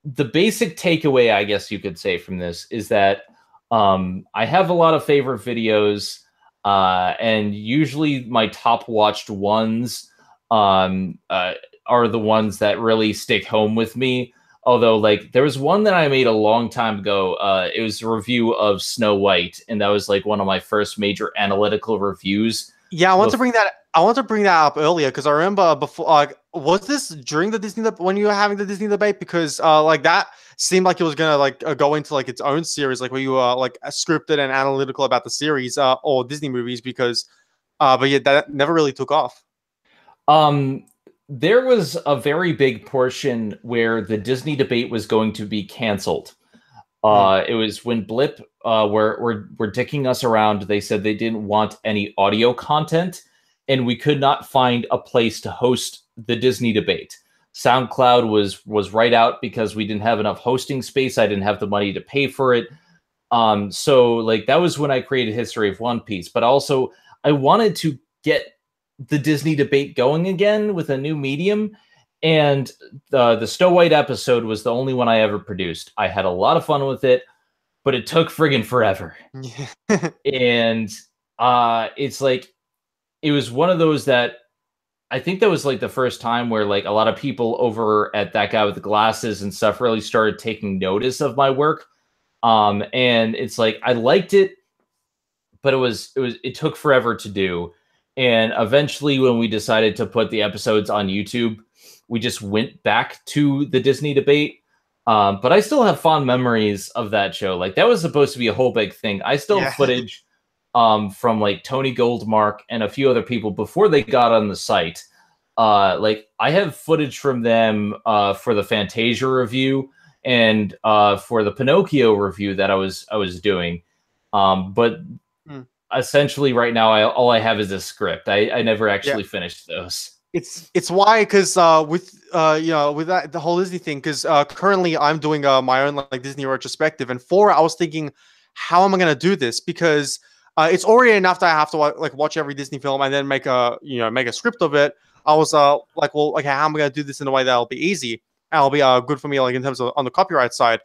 the basic takeaway, I guess you could say, from this is that I have a lot of favorite videos, and usually my top watched ones are the ones that really stick home with me. Although, like, there was one that I made a long time ago. It was a review of Snow White, and that was like one of my first major analytical reviews. Yeah, I want to bring that. I want to bring that up earlier because I remember before. Was this during the Disney when you were having the Disney debate? Because like that seemed like it was gonna like go into like its own series, like where you were like scripted and analytical about the series or Disney movies. Because, but yeah, that never really took off. There was a very big portion where the Disney debate was going to be canceled. It was when Blip were dicking us around. They said they didn't want any audio content, and we could not find a place to host the Disney debate. SoundCloud was right out because we didn't have enough hosting space. I didn't have the money to pay for it. So like that was when I created History of One Piece. But also I wanted to get the Disney debate going again with a new medium. And the Snow White episode was the only one I ever produced. I had a lot of fun with it, but it took friggin' forever. Yeah. And it's like, it was one of those that I think that was like the first time where like a lot of people over at That Guy with the Glasses and stuff really started taking notice of my work. And it's like, I liked it, but it took forever to do. And eventually when we decided to put the episodes on YouTube, we just went back to the Disney debate. But I still have fond memories of that show. Like that was supposed to be a whole big thing. I still have footage from like Tony Goldmark and a few other people before they got on the site. like I have footage from them for the Fantasia review and for the Pinocchio review that I was doing. But essentially right now all I have is a script. I never actually finished those. It's why, because with you know, with that, the whole Disney thing, because currently I'm doing my own like Disney retrospective, and for I was thinking, how am I gonna do this? Because it's already enough that I have to like watch every Disney film and then make a make a script of it. I was like, well, okay, how am I gonna do this in a way that'll be easy and it'll be good for me, like in terms of on the copyright side.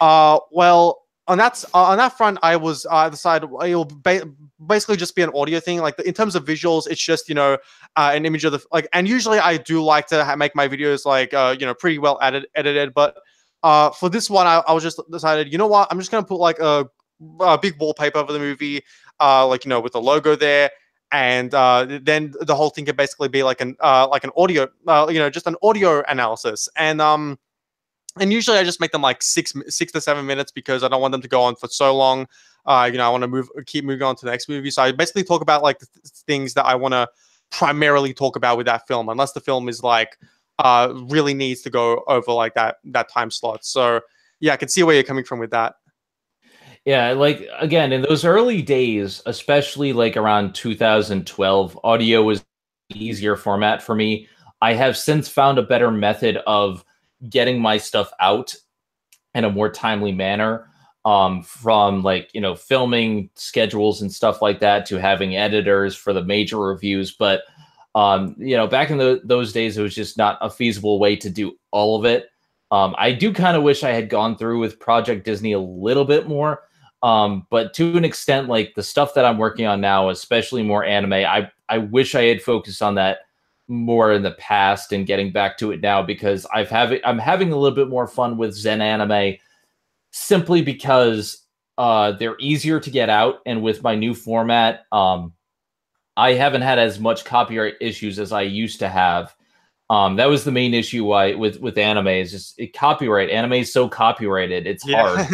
Well, on that front, I was decided it'll basically just be an audio thing. Like in terms of visuals, it's just an image of the like. And usually I do like to make my videos like pretty well edited. But for this one, I was just decided, you know what, I'm just gonna put like a big wallpaper of the movie, like with the logo there. And then the whole thing could basically be like an audio, just an audio analysis. And usually I just make them like 6 to 7 minutes because I don't want them to go on for so long. I want to keep moving on to the next movie. So I basically talk about like the things that I want to primarily talk about with that film, unless the film is like really needs to go over like that time slot. So yeah, I can see where you're coming from with that. Yeah, like again, in those early days, especially like around 2012, audio was an easier format for me. I have since found a better method of getting my stuff out in a more timely manner, from like filming schedules and stuff like that to having editors for the major reviews. But back in those days, it was just not a feasible way to do all of it. I do kind of wish I had gone through with Project Disney a little bit more, but to an extent, like the stuff that I'm working on now, especially more anime, I wish I had focused on that more in the past and getting back to it now, because I'm having a little bit more fun with Zen anime simply because they're easier to get out, and with my new format, I haven't had as much copyright issues as I used to have. That was the main issue why with anime is just copyright. Anime is so copyrighted, it's hard.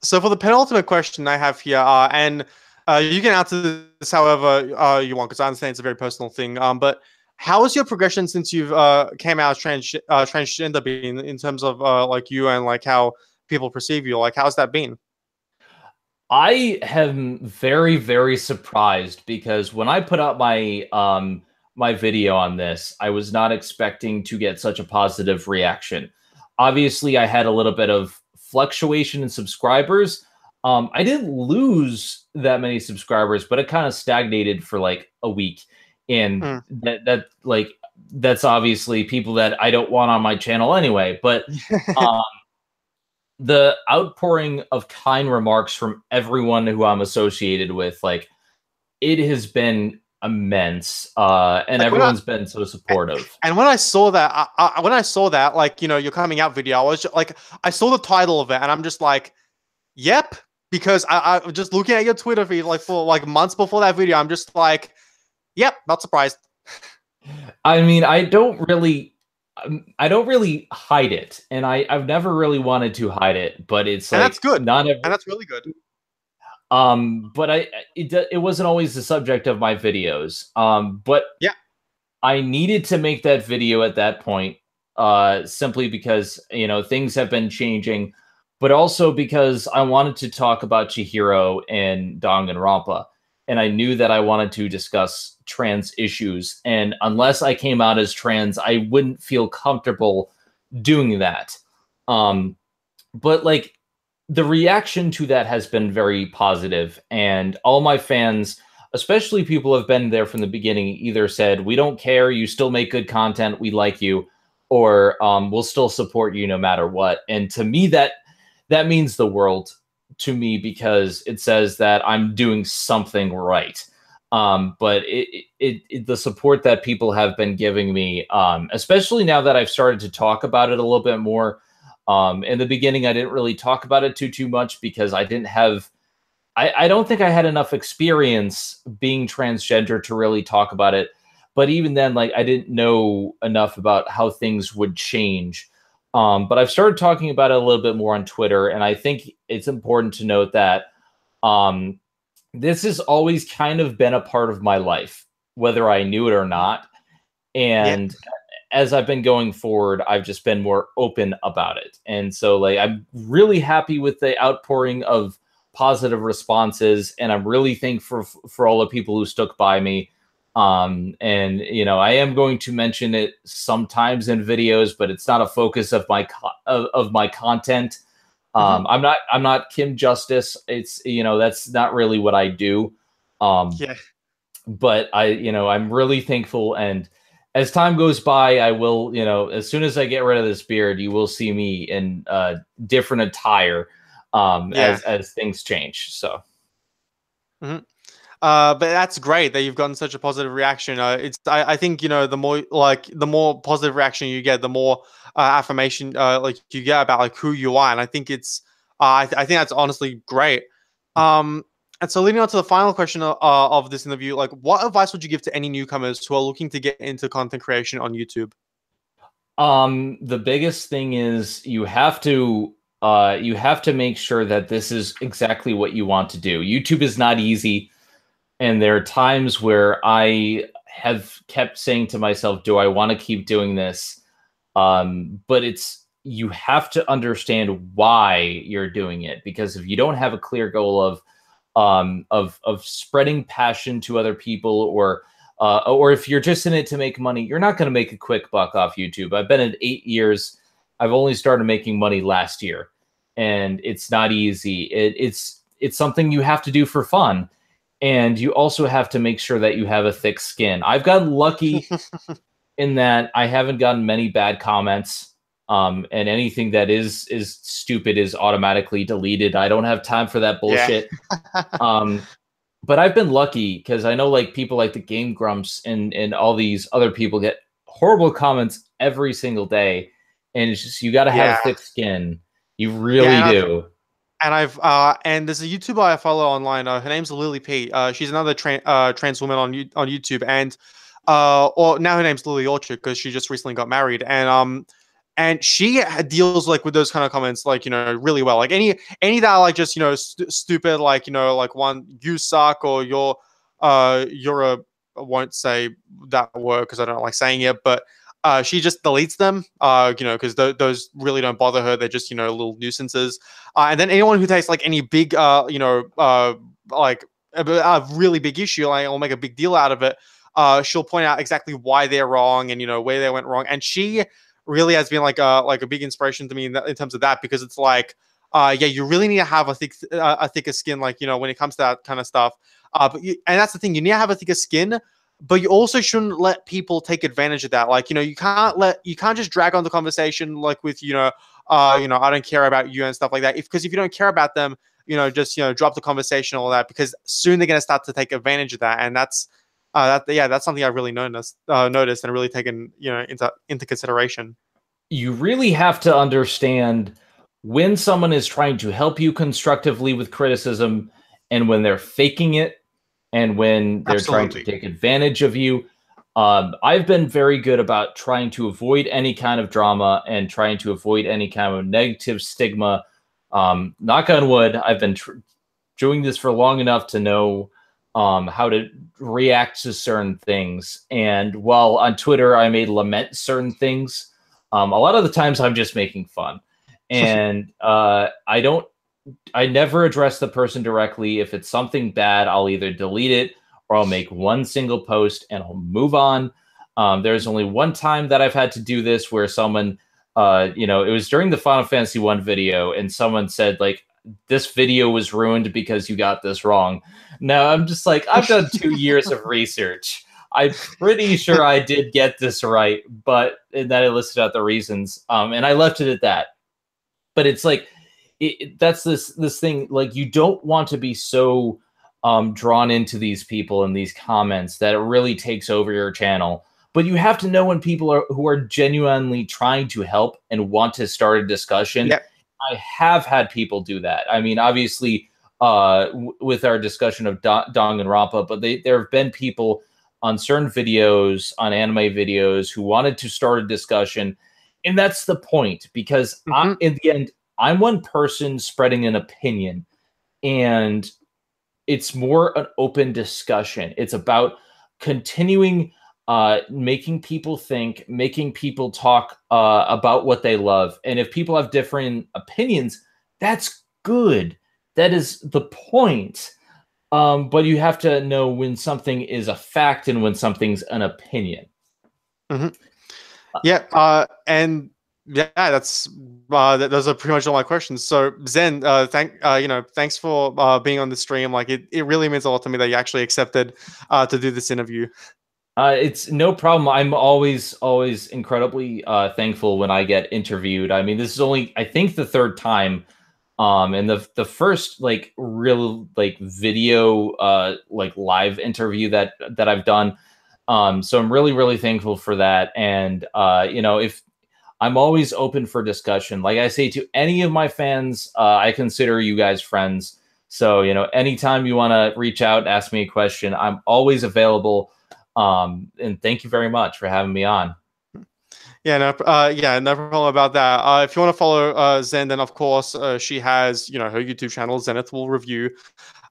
So for the penultimate question I have here, and you can answer this however you want, because I understand it's a very personal thing. But how has your progression since you've came out as transgender been, in terms of like you and like how people perceive you? Like, how's that been? I am very, very surprised, because when I put out my my video on this, I was not expecting to get such a positive reaction. Obviously, I had a little bit of fluctuation in subscribers. I didn't lose that many subscribers, but it kind of stagnated for like a week. And that's obviously people that I don't want on my channel anyway. But the outpouring of kind remarks from everyone who I'm associated with, like, it has been immense, and like everyone's been so supportive. And when I saw that, like, your coming out video, I was just, like, I saw the title of it, and I'm just like, yep. Because I was just looking at your Twitter feed like for like months before that video. I'm just like, yep, not surprised. I mean, I don't really hide it, and I've never really wanted to hide it, but it's like, and that's good. And that's really good. But it wasn't always the subject of my videos. But yeah, I needed to make that video at that point, simply because things have been changing, but also because I wanted to talk about Chihiro and Danganronpa, and I knew that I wanted to discuss trans issues, and unless I came out as trans, I wouldn't feel comfortable doing that. But like, the reaction to that has been very positive, and all my fans, especially people who have been there from the beginning, either said, "We don't care, you still make good content, we like you," or "We'll still support you no matter what." And to me, that means the world to me, because it says that I'm doing something right. But the support that people have been giving me, especially now that I've started to talk about it a little bit more. In the beginning, I didn't really talk about it too much, because I didn't have, I don't think I had enough experience being transgender to really talk about it. But even then, like, I didn't know enough about how things would change. But I've started talking about it a little bit more on Twitter, and I think it's important to note that this has always kind of been a part of my life, whether I knew it or not. Yeah. And as I've been going forward, I've just been more open about it. And so like I'm really happy with the outpouring of positive responses, and I'm really thankful for all the people who stuck by me. And you know, I am going to mention it sometimes in videos, but it's not a focus of my content. I'm not Kim Justice. It's, you know, that's not really what I do. Yeah. But I'm really thankful, and as time goes by, I will, you know, as soon as I get rid of this beard, you will see me in different attire Yeah. as things change. So hmm but that's great that you've gotten such a positive reaction. I think, you know, the more positive reaction you get, the more affirmation like you get about like who you are, and I think I think that's honestly great. Um, and so leading on to the final question of this interview, like what advice would you give to any newcomers who are looking to get into content creation on YouTube? the biggest thing is you have to make sure that this is exactly what you want to do. YouTube is not easy. And there are times where I have kept saying to myself, do I want to keep doing this? But you have to understand why you're doing it, because if you don't have a clear goal of spreading passion to other people, or if you're just in it to make money, you're not going to make a quick buck off YouTube. I've been at 8 years. I've only started making money last year, and it's not easy. It's something you have to do for fun. And you also have to make sure that you have a thick skin. I've gotten lucky in that I haven't gotten many bad comments. And anything that is stupid is automatically deleted. I don't have time for that Yeah. bullshit. But I've been lucky because I know like people like the Game Grumps and all these other people get horrible comments every single day. And it's just, you got to have a Yeah. thick skin. You Yeah, really do. and there's a YouTuber I follow online. Her name's Lily P. She's another trans woman on YouTube, and or now her name's Lily Orchard because she just recently got married, and she deals like with those kind of comments like, you know, really well. Like any that are like just, you know, stupid, like, you know, like one, you suck, or you're a, I won't say that word because I don't like saying it, but she just deletes them, you know, because those really don't bother her. They're just, you know, little nuisances. And then anyone who takes like any big, you know, like a really big issue, like, will make a big deal out of it. She'll point out exactly why they're wrong and, you know, where they went wrong. And she really has been like a big inspiration to me in terms of that, because it's like, yeah, you really need to have a thicker skin, like, you know, when it comes to that kind of stuff. And that's the thing, you need to have a thicker skin, but you also shouldn't let people take advantage of that. Like, you know, you can't just drag on the conversation like with, you know, I don't care about you and stuff like that. Because if you don't care about them, you know, just, you know, drop the conversation, all that, because soon they're going to start to take advantage of that. And that's that's something I really noticed and really taken, you know, into consideration. You really have to understand when someone is trying to help you constructively with criticism, and when they're faking it, and when they're trying to Absolutely. take advantage of you. I've been very good about trying to avoid any kind of drama and trying to avoid any kind of negative stigma. Knock on wood, I've been doing this for long enough to know how to react to certain things. And while on Twitter I may lament certain things, a lot of the times I'm just making fun. And I never address the person directly. If it's something bad, I'll either delete it or I'll make one single post and I'll move on. There's only one time that I've had to do this where someone, it was during the Final Fantasy 1 video, and someone said, like, this video was ruined because you got this wrong. Now I'm just like, I've done 2 years of research. I'm pretty sure I did get this right, but and then I listed out the reasons, and I left it at that. But it's like, that's this thing, like, you don't want to be so drawn into these people and these comments that it really takes over your channel. But you have to know when people are who are genuinely trying to help and want to start a discussion. Yep. I have had people do that. I mean, obviously, with our discussion of Dong and Rampa, but there have been people on certain videos, on anime videos, who wanted to start a discussion. And that's the point, because in the end, I'm one person spreading an opinion, and it's more an open discussion. It's about continuing making people think, making people talk about what they love. And if people have different opinions, that's good. That is the point. But you have to know when something is a fact and when something's an opinion. Mm-hmm. Yeah, and yeah, that's those are pretty much all my questions. So Zen, thanks for being on the stream. Like it really means a lot to me that you actually accepted to do this interview. It's no problem. I'm always incredibly thankful when I get interviewed. I mean, this is only, I think, the third time, and the first like real like video like live interview that I've done. So I'm really thankful for that. And if I'm always open for discussion, like I say to any of my fans, I consider you guys friends. So anytime you want to reach out, ask me a question, I'm always available. And thank you very much for having me on. Yeah, no problem about that. If you want to follow Zen, then of course she has her YouTube channel, Zenith Will Review,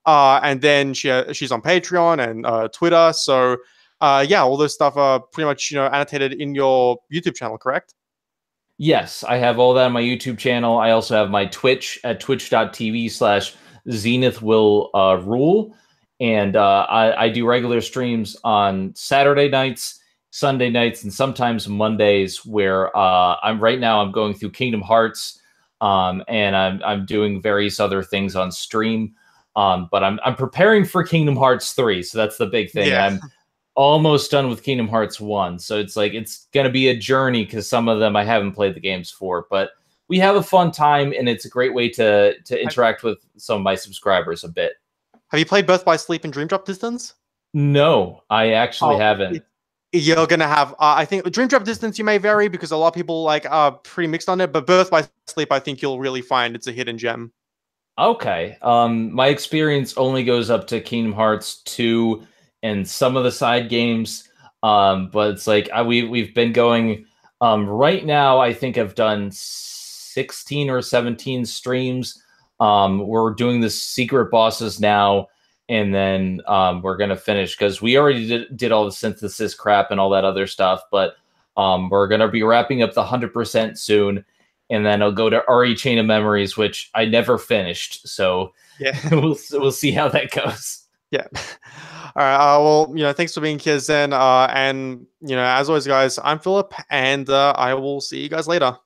and then she's on Patreon and Twitter. So yeah, all those stuff are pretty much annotated in your YouTube channel, correct? Yes, I have all that on my YouTube channel. I also have my Twitch at twitch.tv/Zenith Will Rule. And I do regular streams on Saturday nights, Sunday nights, and sometimes Mondays, where I'm going through Kingdom Hearts, and I'm doing various other things on stream. But I'm preparing for Kingdom Hearts 3, so that's the big thing. Yeah. I'm almost done with Kingdom Hearts 1, so it's gonna be a journey because some of them I haven't played the games for, but we have a fun time, and it's a great way to interact with some of my subscribers a bit. Have you played Birth by Sleep and Dream Drop Distance? No, I actually haven't. You're gonna have, I think, Dream Drop Distance you may vary because a lot of people are pretty mixed on it, but Birth by Sleep I think you'll really find it's a hidden gem. Okay, my experience only goes up to Kingdom Hearts 2 and some of the side games, but it's we've been going. Right now, I think I've done 16 or 17 streams. We're doing the secret bosses now, and then we're gonna finish because we already did all the synthesis crap and all that other stuff. But we're gonna be wrapping up the 100% soon, and then I'll go to RE Chain of Memories, which I never finished. So yeah, we'll see how that goes. Yeah. All right. Well, thanks for being here, Zen. And as always, guys, I'm Philip, and I will see you guys later.